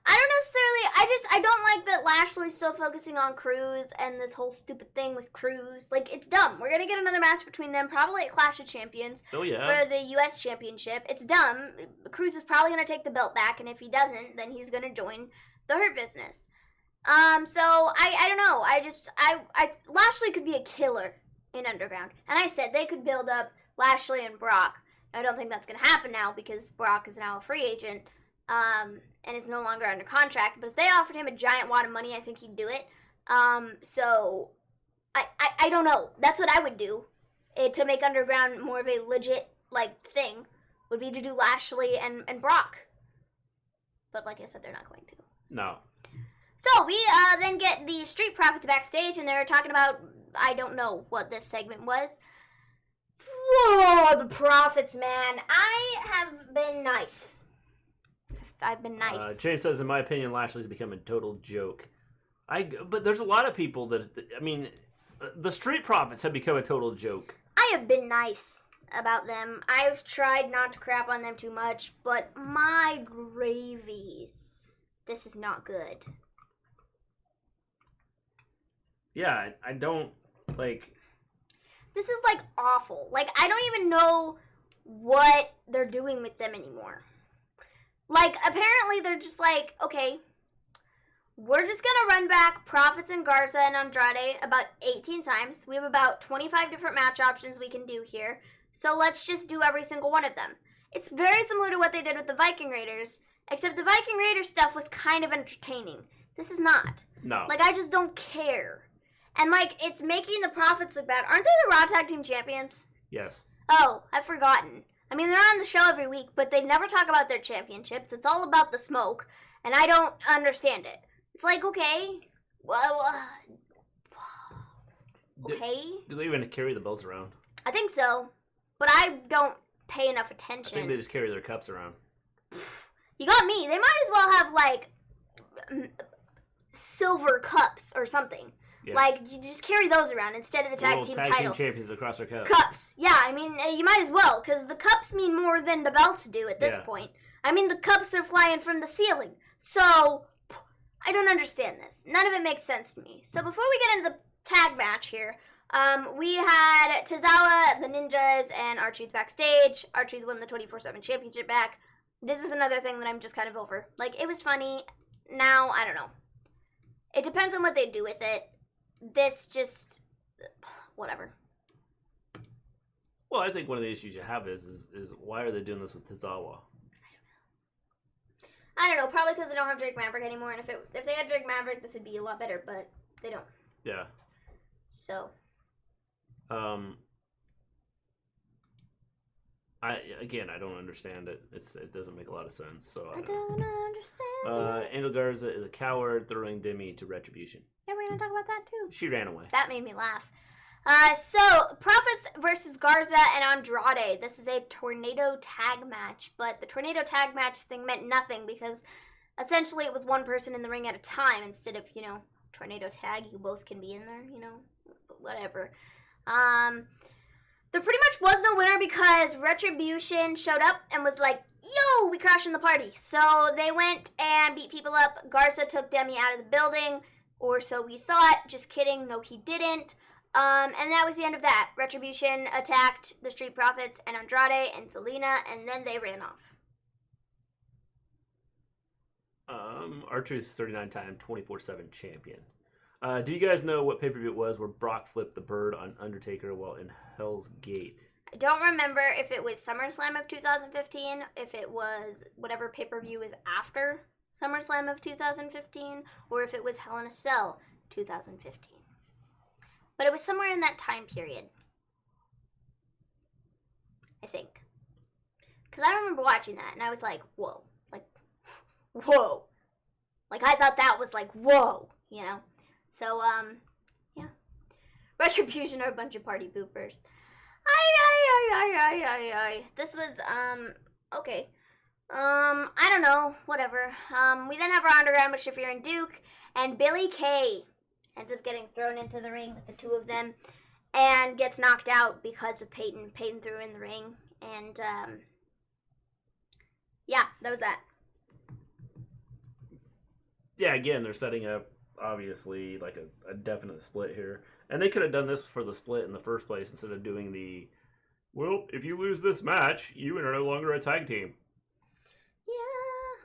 necessarily. I don't like that Lashley's still focusing on Cruz and this whole stupid thing with Cruz. It's dumb. We're gonna get another match between them, probably at Clash of Champions. Oh yeah. For the U.S. Championship. It's dumb. Cruz is probably gonna take the belt back, and if he doesn't, then he's gonna join the Hurt Business. So I don't know. I Lashley could be a killer in Underground, and I said they could build up Lashley and Brock. I don't think that's going to happen now because Brock is now a free agent and is no longer under contract. But if they offered him a giant wad of money, I think he'd do it. So I don't know. That's what I would do to make Underground more of a legit thing. Would be to do Lashley and Brock. But like I said, they're not going to. No. So we then get the Street Profits backstage, and they're talking about, I don't know what this segment was. Whoa, the Profits, man. I have been nice. I've been nice. James says, in my opinion, Lashley's become a total joke. But there's a lot of people that, the Street Profits have become a total joke. I have been nice about them. I've tried not to crap on them too much, but my gravies. This is not good. Yeah, I don't, This is, awful. I don't even know what they're doing with them anymore. Apparently they're just okay, we're just gonna run back Profits and Garza and Andrade about 18 times. We have about 25 different match options we can do here. So let's just do every single one of them. It's very similar to what they did with the Viking Raiders, except the Viking Raiders stuff was kind of entertaining. This is not. No. I just don't care. And, it's making the Profits look bad. Aren't they the Raw Tag Team Champions? Yes. Oh, I've forgotten. I mean, they're on the show every week, but they never talk about their championships. It's all about the smoke, and I don't understand it. It's like, okay, well, okay. Do they even carry the belts around? I think so, but I don't pay enough attention. I think they just carry their cups around. You got me. They might as well have, like, silver cups or something. Yeah. Like, you just carry those around instead of the tag team titles. Tag team champions across their cups. Cups. Yeah, I mean, you might as well, because the cups mean more than the belts do at this point. I mean, the cups are flying from the ceiling. So, I don't understand this. None of it makes sense to me. So, before we get into the tag match here, we had Tozawa, the Ninjas, and R-Truth backstage. R-Truth won the 24/7 championship back. This is another thing that I'm just kind of over. Like, it was funny. Now, I don't know. It depends on what they do with it. This just, whatever. Well, I think one of the issues you have is why are they doing this with Tozawa? I don't know. Probably because they don't have Drake Maverick anymore. And if they had Drake Maverick, this would be a lot better. But they don't. Yeah. So. I don't understand it. It doesn't make a lot of sense. So I don't understand. Angel Garza is a coward, throwing Demi to retribution. Yeah, we're gonna talk about that too. She ran away. That made me laugh. So Profits versus Garza and Andrade. This is a tornado tag match, but the tornado tag match thing meant nothing because essentially it was one person in the ring at a time instead of tornado tag. You both can be in there. Whatever. There pretty much was no winner because Retribution showed up and was like, yo, we crashing the party. So they went and beat people up. Garza took Demi out of the building, or so we thought. Just kidding. No, he didn't. And that was the end of that. Retribution attacked the Street Profits and Andrade and Selena, and then they ran off. R-Truth's 39-time 24/7 champion. Do you guys know what pay-per-view it was where Brock flipped the bird on Undertaker while in Hell's Gate? I don't remember if it was SummerSlam of 2015, if it was whatever pay-per-view is after SummerSlam of 2015, or if it was Hell in a Cell 2015. But it was somewhere in that time period. I think. Because I remember watching that, and I was like, whoa. Like, whoa. Like, I thought that was like, whoa, So, yeah. Retribution are a bunch of party poopers. This was, okay. I don't know, whatever. We then have our underground with Shafir and Duke, and Billy Kay ends up getting thrown into the ring with the two of them, and gets knocked out because of Peyton. Peyton threw in the ring, and, yeah, that was that. Yeah, again, they're setting up, obviously, like a definite split here. And they could have done this for the split in the first place instead of doing the, well, if you lose this match, you are no longer a tag team. Yeah.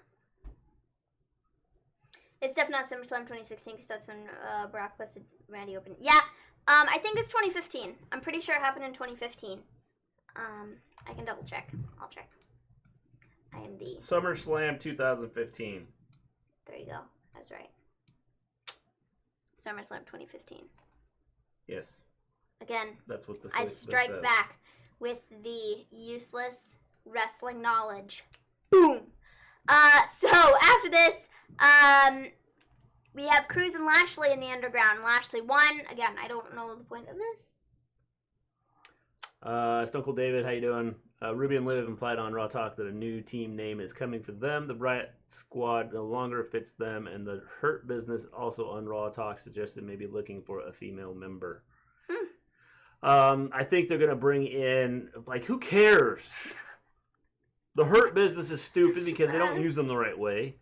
It's definitely not SummerSlam 2016 because that's when Brock busted Randy open. Yeah, I think it's 2015. I'm pretty sure it happened in 2015. I can double check. I'll check. I am the... SummerSlam 2015. There you go. That's right. SummerSlam 2015. Yes. Again, that's what I strike back with the useless wrestling knowledge. Boom! So, after this, we have Cruz and Lashley in the underground. Lashley won. Again, I don't know the point of this. Stone Cold David, how you doing? Ruby and Liv implied on Raw Talk that a new team name is coming for them. The Riot Squad no longer fits them, and the Hurt Business also on Raw Talk suggested maybe looking for a female member. I think they're going to bring in, like, who cares? The Hurt Business is stupid because they don't use them the right way.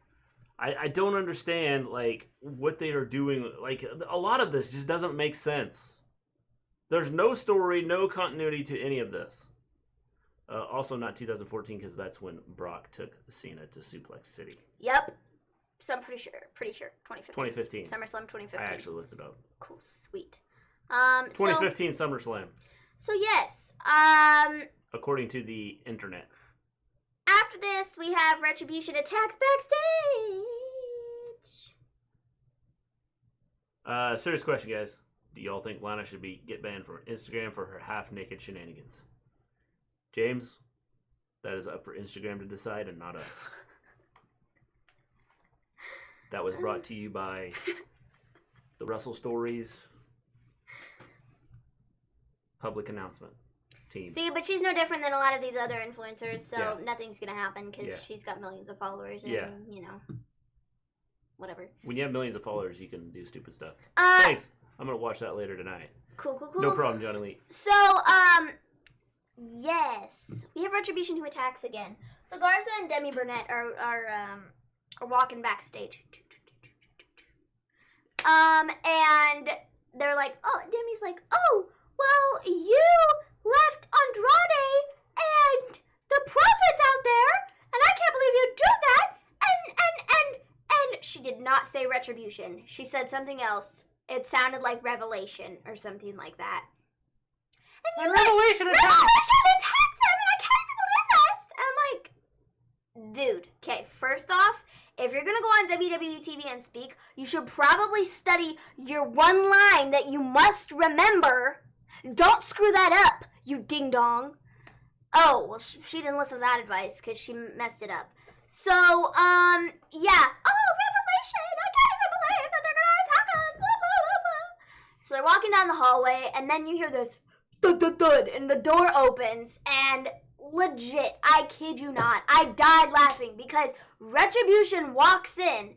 I don't understand, like, what they are doing. Like, a lot of this just doesn't make sense. There's no story, no continuity to any of this. Also not 2014 because that's when Brock took Cena to Suplex City. Yep. So I'm pretty sure. 2015. 2015. SummerSlam 2015. I actually looked it up. Cool. Sweet. 2015 SummerSlam. So yes. According to the internet. After this, we have Retribution attacks backstage. Serious question, guys. Do y'all think Lana should get banned from Instagram for her half-naked shenanigans? James, That is up for Instagram to decide and not us. That was brought to you by the Wrestle Stories public announcement team. See, but she's no different than a lot of these other influencers, so Yeah. nothing's going to happen because Yeah. she's got millions of followers and, you know, whatever. When you have millions of followers, you can do stupid stuff. Uh, Thanks. I'm going to watch that later tonight. Cool. No problem, Johnny Lee. So, yes. We have Retribution who attacks again. So Garza and Demi Burnett are walking backstage. And they're like, Demi's like, well, you left Andrade and the Prophet's out there, and I can't believe you do that. And she did not say Retribution. She said something else. It sounded like Revelation or something like that. And you Revelation attack! Revelation attacked them, and I can't even believe this. And I'm like, dude, okay, first off, if you're gonna go on WWE TV and speak, you should probably study your one line that you must remember. Don't screw that up, you ding-dong. Oh, well, she didn't listen to that advice because she messed it up. So, yeah. Oh, Revelation! I can't even believe that they're gonna attack us! Blah, blah, blah, blah. So they're walking down the hallway, and then you hear this thud, thud, thud, and the door opens, and legit, I kid you not, I died laughing because Retribution walks in,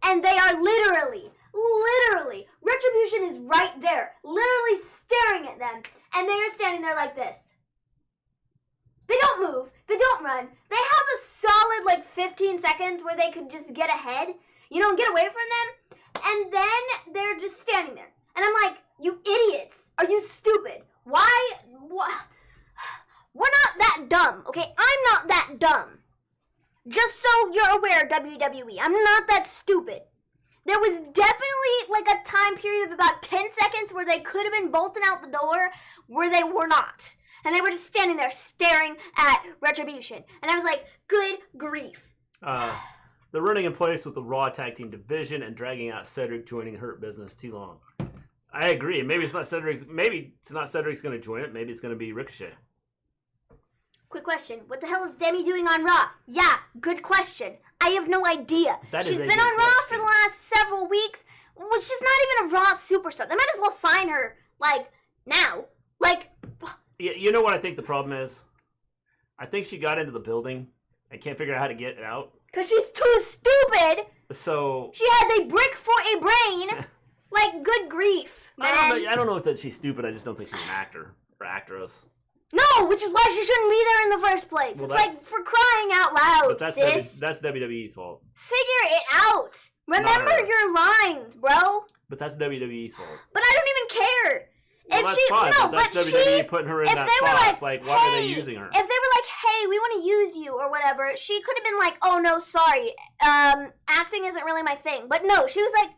and they are literally, Retribution is right there, literally staring at them, and they are standing there like this. They don't move, they don't run, they have a solid 15 seconds where they could just get ahead, get away from them, and then they're just standing there. And I'm like, you idiots, are you stupid? Why? We're not that dumb, okay? I'm not that dumb. Just so you're aware, WWE, I'm not that stupid. There was definitely a time period of about 10 seconds where they could have been bolting out the door where they were not. And they were just standing there staring at Retribution. And I was like, good grief. They're running in place with the Raw Tag Team division and dragging out Cedric joining Hurt Business too long. I agree. Maybe it's not Cedric's going to join it. Maybe it's going to be Ricochet. Quick question. What the hell is Demi doing on Raw? Yeah, good question. I have no idea. She's been on Raw for the last several weeks. Well, she's not even a Raw superstar. They might as well sign her, now. Yeah, you know what I think the problem is? I think she got into the building and can't figure out how to get out. Because she's too stupid. So... She has a brick for a brain. Good grief, man. I don't know if that she's stupid. I just don't think she's an actor or actress. No, which is why she shouldn't be there in the first place. Well, it's for crying out loud, but sis. That's WWE's fault. Figure it out. Remember your lines, bro. But that's WWE's fault. But I don't even care. Well, that's fine, but that's WWE putting her in that spot. It's like, why are they using her? If they were like, hey, we want to use you or whatever, she could have been like, oh, no, sorry. Acting isn't really my thing. But no, she was like,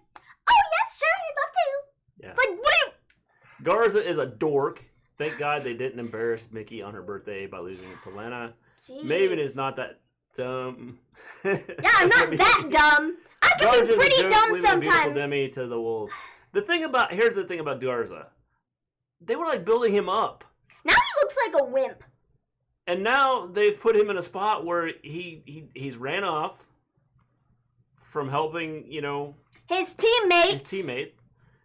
oh, yes, sure, I'd love to. Yeah. What are you... Garza is a dork. Thank God they didn't embarrass Mickey on her birthday by losing it to Lana. Jeez. Maven is not that dumb. Yeah, I'm not that dumb. I can be pretty dumb sometimes. Demi to the wolves. Here's the thing about Garza. They were building him up. Now he looks like a wimp. And now they've put him in a spot where he's ran off from helping, his teammate.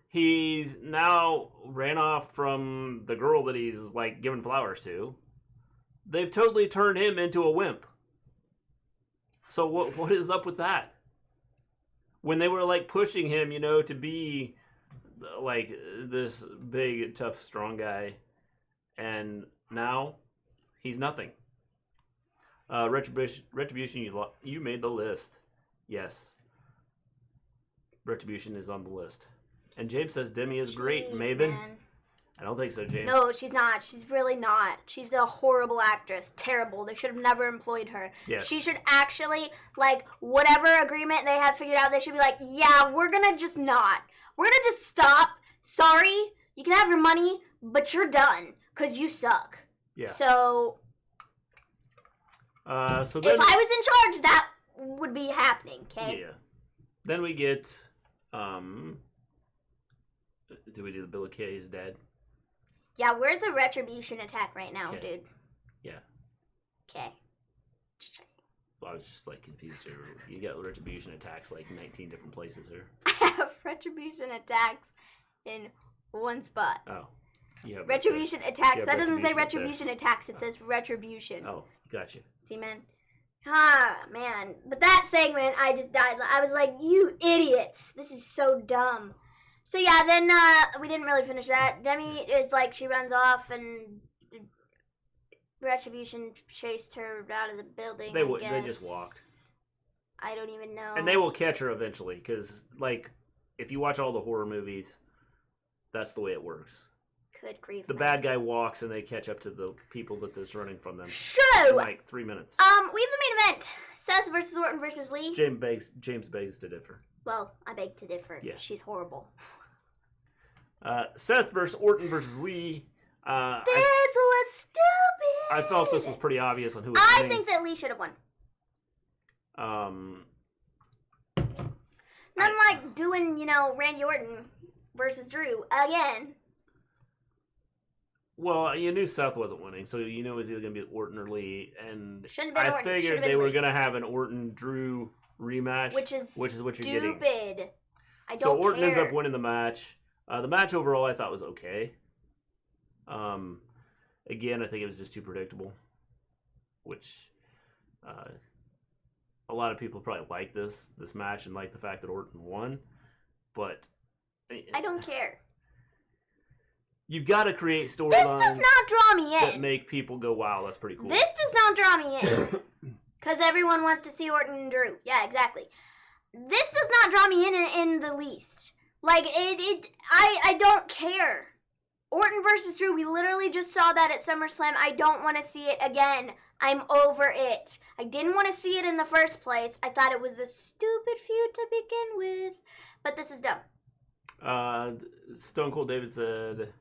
He's now ran off from the girl that he's giving flowers to. They've totally turned him into a wimp. So what is up with that? When they were pushing him, to be this big, tough, strong guy, and now he's nothing. Retribution, you made the list. Yes. Retribution is on the list. And James says Demi is great. Maven? Man. I don't think so, James. No, she's not. She's really not. She's a horrible actress. Terrible. They should have never employed her. Yes. She should actually, whatever agreement they have figured out, they should be like, yeah, we're gonna just not. We're gonna just stop. Sorry. You can have your money, but you're done. Because you suck. Yeah. So If I was in charge, that would be happening, okay? Yeah. Then we get, do we do the Bill Kay is dead? Yeah, we're the Retribution attack right now, dude. Yeah. Okay. I was just like confused here. You got retribution attacks like 19 different places here. I have retribution attacks in one spot. Oh. You have retribution attacks. have That doesn't say retribution retribution attacks. It says retribution. Oh, gotcha. See, man? Ah, man. But that segment, I just died. I was like, you idiots. This is so dumb. So, yeah, then we didn't really finish that. Demi is like, she runs off and Retribution chased her out of the building. They just walked. I don't even know. And they will catch her eventually because, like, if you watch all the horror movies, that's the way it works. Good grief. The bad guy walks and they catch up to the people that's running from them. So, in like 3 minutes. We have the main event. Seth versus Orton versus Lee. James begs to differ. Well, I beg to differ. Yeah. She's horrible. Seth versus Orton versus Lee. This was stupid. I felt this was pretty obvious on who was winning. I think that Lee should have won. Nothing like doing, Randy Orton versus Drew again. Well, you knew Seth wasn't winning, so you knew it was either going to be Orton or Lee, and I figured they were going to have an Orton-Drew rematch, which is what you're getting. Stupid. I don't So Orton care. ends up winning the match. The match overall I thought was okay. Again, I think it was just too predictable, which a lot of people probably like this match and like the fact that Orton won, but I don't care. You've got to create storylines. This does not draw me in. That make people go, "Wow, that's pretty cool." This does not draw me in because everyone wants to see Orton and Drew. Yeah, exactly. This does not draw me in the least. Like I don't care. Orton versus Drew, we literally just saw that at SummerSlam. I don't want to see it again. I'm over it. I didn't want to see it in the first place. I thought it was a stupid feud to begin with. But this is dumb. Stone Cold David said,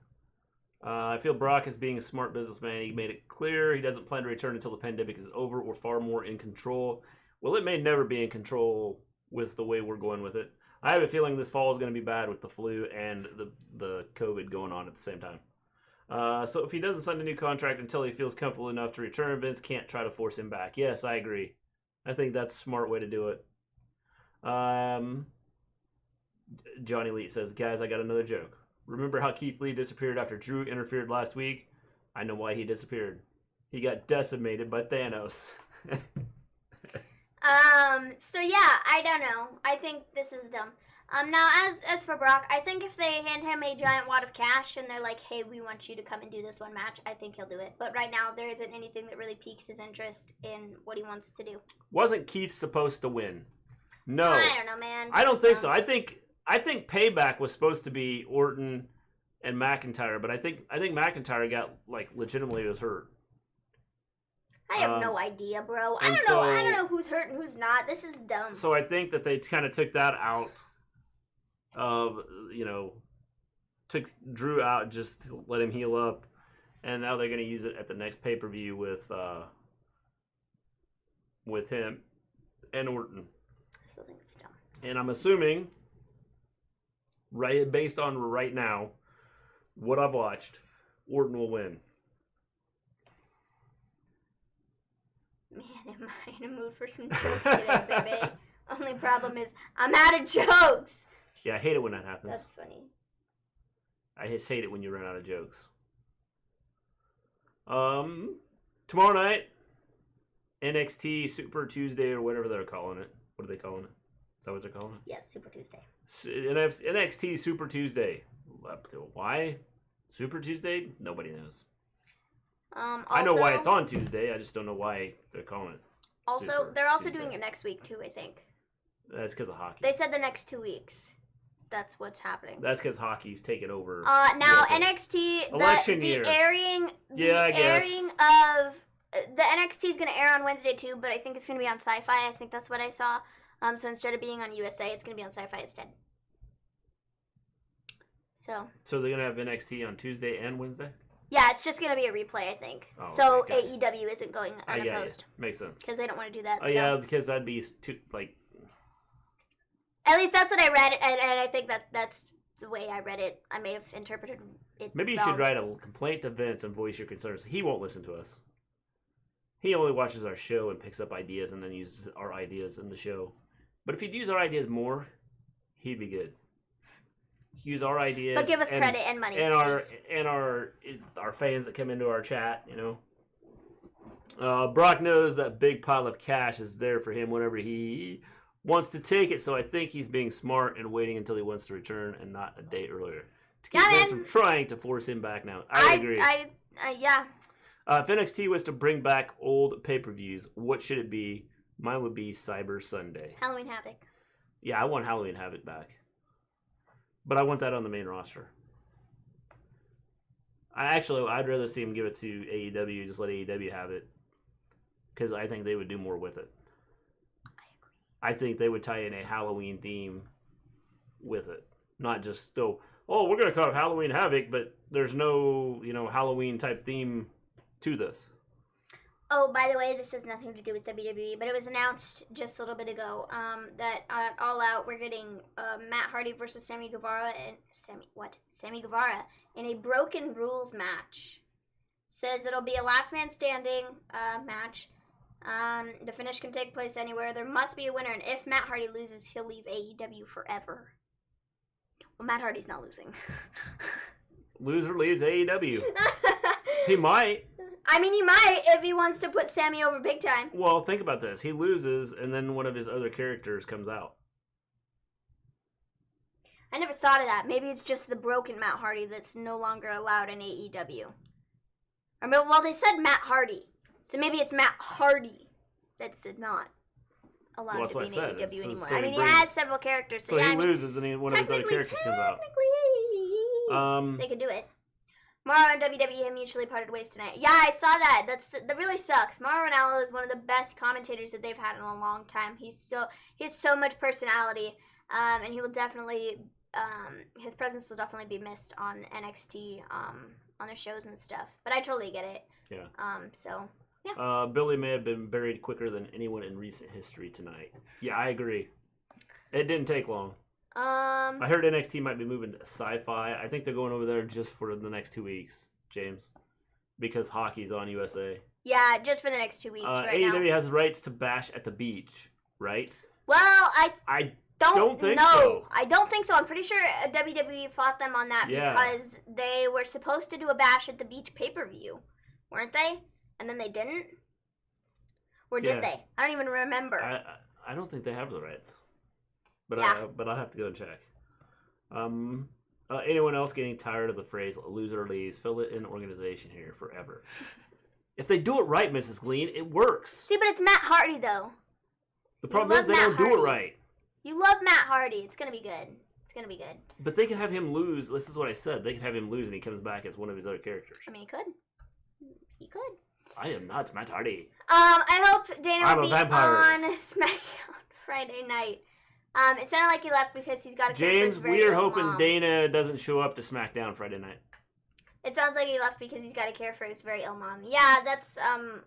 I feel Brock is being a smart businessman. He made it clear he doesn't plan to return until the pandemic is over or far more in control. Well, it may never be in control with the way we're going with it. I have a feeling this fall is going to be bad with the flu and the COVID going on at the same time. So if he doesn't sign a new contract until he feels comfortable enough to return, Vince can't try to force him back. Yes, I agree. I think that's a smart way to do it. Johnny Lee says, guys, I got another joke. Remember how Keith Lee disappeared after Drew interfered last week? I know why he disappeared. He got decimated by Thanos. So yeah, I don't know. I think this is dumb. Now as for Brock, I think if they hand him a giant wad of cash and they're like, hey, we want you to come and do this one match, I think he'll do it. But right now, there isn't anything that really piques his interest in what he wants to do. Wasn't Keith supposed to win? No. I don't know, man. I don't think so. I think Payback was supposed to be Orton and McIntyre, but I think McIntyre got legitimately was hurt. I have no idea, bro. I don't know who's hurt and who's not. This is dumb. So I think that they kind of took that out of, took Drew out just to let him heal up, and now they're going to use it at the next pay-per-view with him and Orton. I still think it's dumb. And I'm assuming, based on right now, what I've watched, Orton will win. Man, am I in a mood for some jokes today, baby? Only problem is I'm out of jokes. Yeah, I hate it when that happens. That's funny. I just hate it when you run out of jokes. Tomorrow night, NXT Super Tuesday or whatever they're calling it. What are they calling it? Is that what they're calling it? Yes, Super Tuesday. NXT Super Tuesday. Why? Super Tuesday? Nobody knows. Also, I know why it's on Tuesday. I just don't know why they're calling it. Also, they're also doing it next week too, I think. That's because of hockey. They said the next 2 weeks. That's what's happening. That's because hockey's taking over. Now NXT election year. The airing of the NXT is going to air on Wednesday too, but I think it's going to be on Sci-Fi. I think that's what I saw. So instead of being on USA, it's going to be on Sci-Fi instead. So they're going to have NXT on Tuesday and Wednesday? Yeah, it's just going to be a replay, I think. Oh, so okay, AEW isn't going unopposed. Makes sense. Because they don't want to do that. Oh, yeah, because that'd be too, At least that's what I read, and I think that's the way I read it. I may have interpreted it Maybe you wrong. should write a complaint to Vince and voice your concerns. He won't listen to us. he only watches our show and picks up ideas and then uses our ideas in the show. But if he'd use our ideas more, he'd be good. Use our ideas, but give us credit and money, and our fans that come into our chat. Brock knows that big pile of cash is there for him whenever he wants to take it. So I think he's being smart and waiting until he wants to return and not a day earlier to keep us from trying to force him back. Now I agree. Yeah. If NXT was to bring back old pay-per-views, what should it be? Mine would be Cyber Sunday. Halloween Havoc. Yeah, I want Halloween Havoc back. But I want that on the main roster. I'd rather see him give it to AEW. Just let AEW have it. Because I think they would do more with it. I agree. I think they would tie in a Halloween theme with it. Not just go, oh, we're going to call it Halloween Havoc, but there's no, Halloween type theme to this. Oh, by the way, this has nothing to do with WWE, but it was announced just a little bit ago that at All Out we're getting Matt Hardy versus Sammy Guevara in a Broken Rules match. Says it'll be a last man standing match. The finish can take place anywhere. There must be a winner, and if Matt Hardy loses, he'll leave AEW forever. Well, Matt Hardy's not losing. Loser leaves AEW. He might. I mean, he might if he wants to put Sammy over big time. Well, think about this. He loses, and then one of his other characters comes out. I never thought of that. Maybe it's just the broken Matt Hardy that's no longer allowed in AEW. Well, they said Matt Hardy. So maybe it's Matt Hardy that's not allowed to be in AEW anymore. I mean, he has several characters. So he loses, and one of his other characters comes out. They could do it. Mauro and WWE have mutually parted ways tonight. Yeah, I saw that. That really sucks. Mauro Ranallo is one of the best commentators that they've had in a long time. He has so much personality, and he will definitely his presence will definitely be missed on NXT on their shows and stuff. But I totally get it. Yeah. So yeah. Billy may have been buried quicker than anyone in recent history tonight. Yeah, I agree. It didn't take long. I heard NXT might be moving to Sci-Fi. I think they're going over there just for the next 2 weeks, James, because hockey's on USA. Yeah, just for the next 2 weeks. AEW has rights to Bash at the Beach, right? Well, I don't think so. I don't think so. I'm pretty sure WWE fought them on that because they were supposed to do a Bash at the Beach pay-per-view, weren't they? And then they didn't? Or did they? I don't even remember. I don't think they have the rights. But I'll have to go and check. Anyone else getting tired of the phrase "loser leaves"? Fill it in organization here forever. If they do it right, Mrs. Gleen, it works. See, but it's Matt Hardy though. The problem is they don't do it right. You love Matt Hardy. It's gonna be good. It's gonna be good. But they can have him lose. This is what I said. They can have him lose, and he comes back as one of his other characters. I mean, he could. He could. I am not Matt Hardy. I hope Dana will be on SmackDown Friday night. It sounded like he left because he's got a James, we are hoping Dana doesn't show up to SmackDown Friday night. It sounds like he left because he's got to care for his very ill mom. Yeah, that's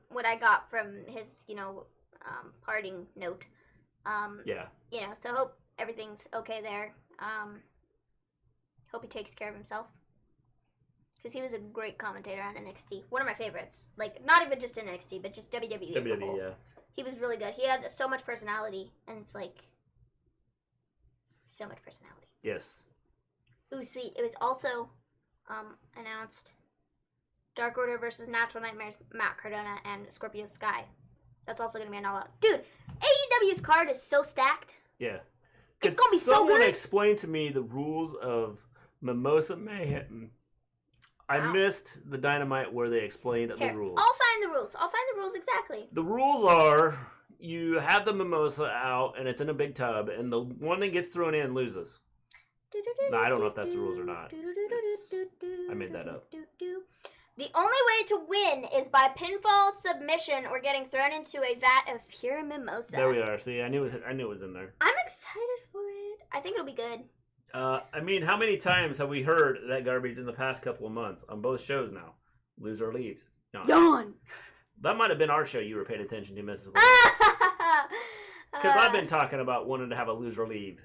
what I got from his, parting note. Yeah. So hope everything's okay there. Hope he takes care of himself. Because he was a great commentator on NXT. One of my favorites. Like, not even just in NXT, but just WWE as a whole. Yeah. He was really good. He had so much personality, and it's like... so much personality. Yes. Ooh, sweet. It was also announced Dark Order versus Natural Nightmares, Matt Cardona and Scorpio Sky. That's also going to be an all-out. Dude, AEW's card is so stacked. Yeah. It's going to be so good. Someone explain to me the rules of Mimosa Mayhem. I missed the Dynamite where they explained the rules. I'll find the rules exactly. The rules are... you have the mimosa out, and it's in a big tub, and the one that gets thrown in loses. No, I don't know if that's the rules or not. I made that up. The only way to win is by pinfall, submission, or getting thrown into a vat of pure mimosa. There we are. See, I knew it was in there. I'm excited for it. I think it'll be good. I mean, how many times have we heard that garbage in the past couple of months on both shows now? Loser leaves. Yawn. That might have been our show you were paying attention to, Mrs. Because I've been talking about wanting to have a loser leave.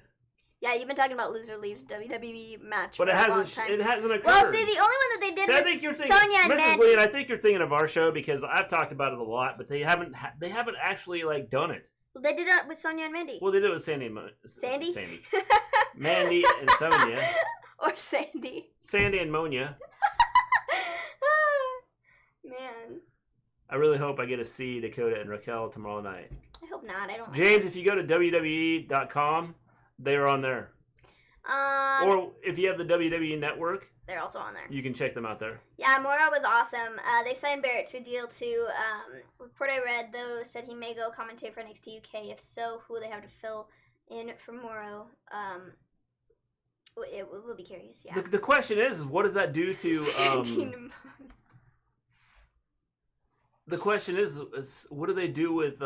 Yeah, you've been talking about loser leaves WWE match But for it a long hasn't. time. It hasn't occurred. Well, see, the only one that they did See, was I think you're thinking, Sonya and Mrs. Mandy. Gleen, I think you're thinking of our show because I've talked about it a lot, but they haven't actually like done it. Well, they did it with Sonya and Mandy. Well, they did it with Sandy. Sandy? Sandy. Mandy and Sonya. Or Sandy. Sandy and Monya. Man. I really hope I get to see Dakota and Raquel tomorrow night. I hope not. I don't. James, if you go to WWE.com, they're on there. Or if you have the WWE Network, they're also on there. You can check them out there. Yeah, Moro was awesome. They signed Barrett to a deal too. Report I read, though, said he may go commentate for NXT UK. If so, who will they have to fill in for Moro? We'll be curious, yeah. The question is, what does that do to... the question is, what do they do with,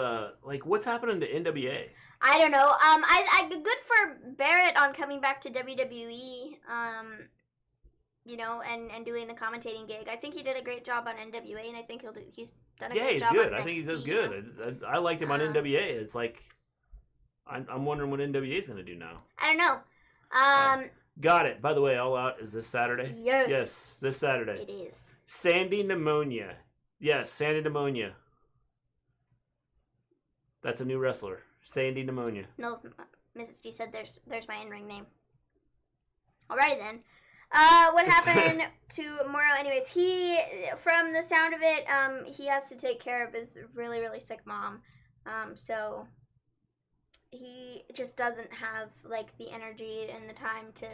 what's happening to NWA? I don't know. I good for Barrett on coming back to WWE. And doing the commentating gig. I think he did a great job on NWA, and I think he's done a great job. Yeah, he's good. I think he does good. I liked him on NWA. It's like I'm wondering what NWA is going to do now. I don't know. Got it. By the way, All Out is this Saturday. Yes, this Saturday. It is. Sandy Pneumonia. Yes, Sandy Pneumonia. That's a new wrestler. Sandy Pneumonia. No, Mrs. G said there's my in-ring name. Alrighty then. What happened to Moro? Anyways, from the sound of it, he has to take care of his really, really sick mom. So he just doesn't have like the energy and the time to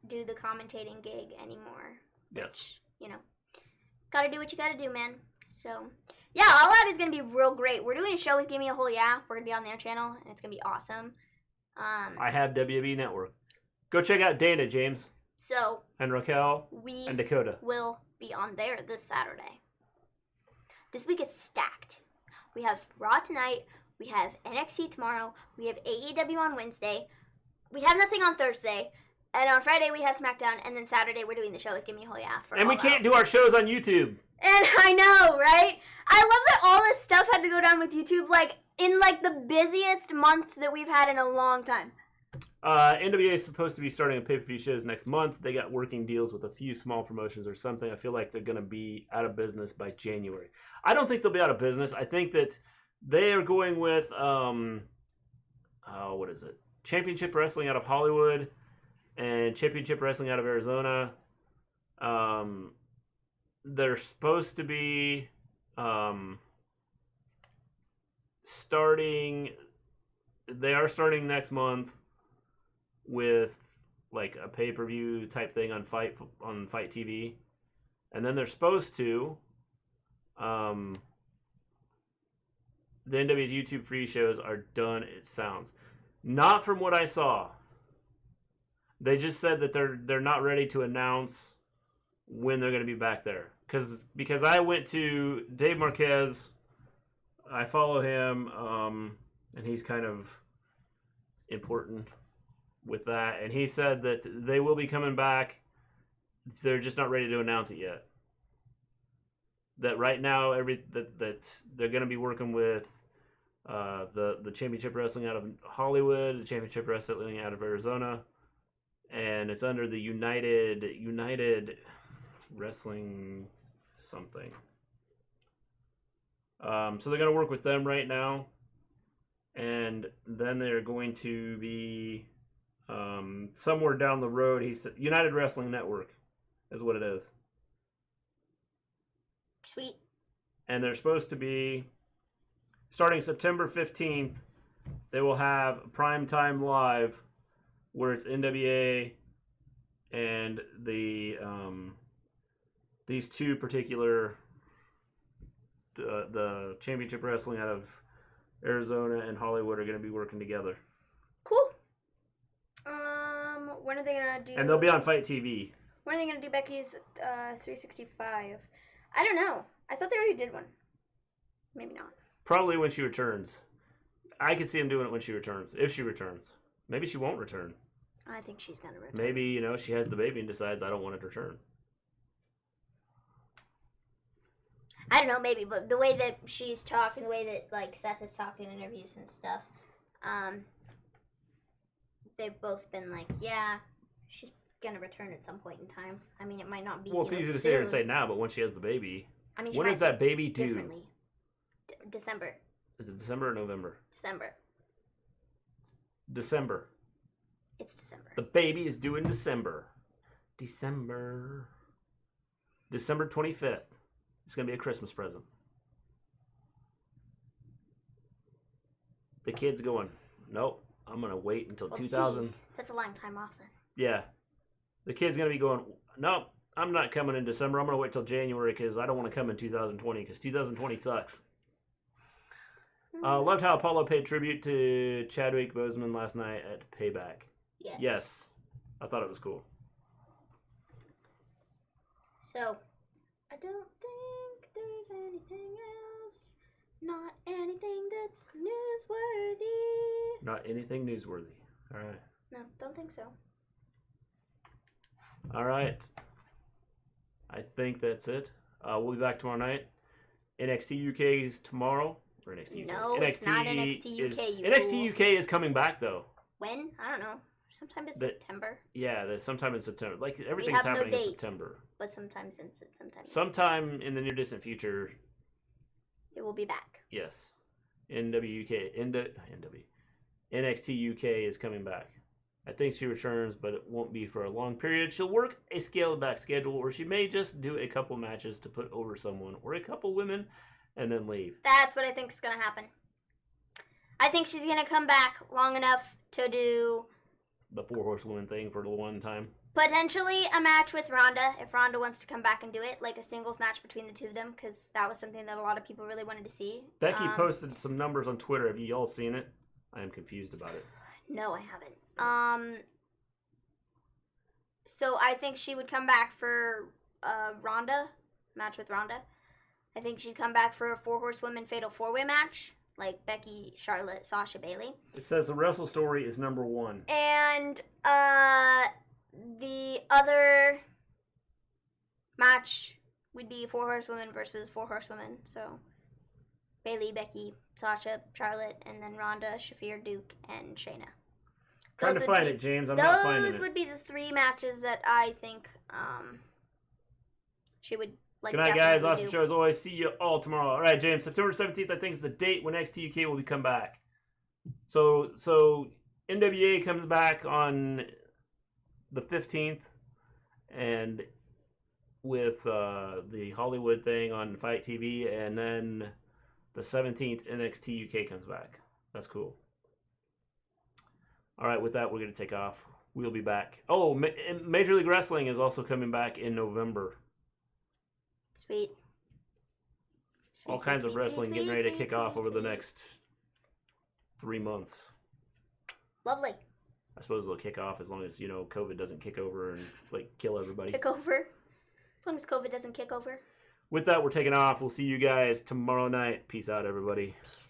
do the commentating gig anymore. Yes. Which, gotta do what you gotta do, man. So yeah, All Out is gonna be real great. We're doing a show with Gimme A Hull Yeah. We're gonna be on their channel, and it's gonna be awesome. I have WWE Network. Go check out Dana, James. So and Raquel and Dakota will be on there this Saturday. This week is stacked. We have Raw tonight. We have NXT tomorrow. We have AEW on Wednesday. We have nothing on Thursday. And on Friday we have SmackDown. And then Saturday we're doing the show with Gimme A Hull Yeah. And we can't do our shows on YouTube. And I know, right? I love that all this stuff had to go down with YouTube, in the busiest month that we've had in a long time. NWA is supposed to be starting a pay-per-view shows next month. They got working deals with a few small promotions or something. I feel like they're going to be out of business by January. I don't think they'll be out of business. I think that they are going with, what is it? Championship Wrestling out of Hollywood and Championship Wrestling out of Arizona. They're supposed to be starting next month with a pay-per-view type thing on Fight TV, and then they're supposed to the NWA YouTube free shows are done. It sounds not from what I saw. They just said that they're not ready to announce when they're going to be back there because I went to Dave Marquez. I follow him, and he's kind of important with that. And he said that they will be coming back. They're just not ready to announce it yet. That right now, that they're going to be working with the Championship Wrestling out of Hollywood, the Championship Wrestling out of Arizona, and it's under the United Wrestling something. So they're going to work with them right now, and then they're going to be somewhere down the road. He said United Wrestling Network is what it is. Sweet. And they're supposed to be starting September 15th. They will have Primetime Live, where it's NWA and these two particular. The Championship Wrestling out of Arizona and Hollywood are going to be working together. Cool. When are they going to do... And they'll be on Fight TV. When are they going to do Becky's 365? I don't know. I thought they already did one. Maybe not. Probably when she returns. I could see them doing it when she returns. If she returns. Maybe she won't return. I think she's going to return. Maybe, she has the baby and decides I don't want it to return. I don't know, maybe, but the way that she's talked and the way that, Seth has talked in interviews and stuff, they've both been like, yeah, she's gonna return at some point in time. I mean, it might not be. Well, it's easy to sit here and say now, but when she has the baby, I mean, when is that baby due? Differently. December. Is it December or November? December. December. It's December. The baby is due in December. December 25th. It's gonna be a Christmas present. The kid's going, nope, I'm going to wait until 2000. Geez, that's a long time off then. Yeah. The kid's going to be going, nope, I'm not coming in December. I'm going to wait till January because I don't want to come in 2020 because 2020 sucks. Loved how Apollo paid tribute to Chadwick Boseman last night at Payback. Yes. I thought it was cool. So, I don't think there's anything else. Not anything that's newsworthy. Not anything newsworthy. All right. No, don't think so. All right. I think that's it. We'll be back tomorrow night. NXT UK is tomorrow. Or NXT UK. No, it's not NXT UK. NXT UK is coming back, though. When? I don't know. Sometime in September. Yeah, sometime in September. Like, everything's happening in September. But sometime in the near distant future. It will be back. Yes. NXT UK is coming back. I think she returns, but it won't be for a long period. She'll work a scaled back schedule, or she may just do a couple matches to put over someone, or a couple women, and then leave. That's what I think is going to happen. I think she's going to come back long enough to do the 4 horsewoman thing for the one time. Potentially a match with Ronda, if Ronda wants to come back and do it, like a singles match between the two of them, because that was something that a lot of people really wanted to see. Becky posted some numbers on Twitter. Have you all seen it? I am confused about it. No, I haven't. So I think she would come back for Ronda, match with Ronda. I think she'd come back for a 4 horsewoman fatal 4-way match, like Becky, Charlotte, Sasha, Bayley. It says the Wrestle Story is number 1. And the other match would be 4 horsewomen versus 4 horsewomen. So Bayley, Becky, Sasha, Charlotte, and then Ronda, Shafir, Duke, and Shayna. Trying to find it, James. I'm not finding it. Those would be the 3 matches that I think she would like. Good night, guys. Awesome show as always. See you all tomorrow. All right, James. September 17th, I think, is the date when NXT UK will come back. So NWA comes back on the 15th, and with the Hollywood thing on Fight TV, and then the 17th NXT UK comes back. That's cool. All right, with that, we're going to take off. We'll be back. Oh, Major League Wrestling is also coming back in November. Sweet. All kinds of wrestling getting ready to kick off over the next 3 months. Lovely. I suppose they'll kick off as long as, COVID doesn't kick over and, kill everybody. Kick over. As long as COVID doesn't kick over. With that, we're taking off. We'll see you guys tomorrow night. Peace out, everybody. Peace.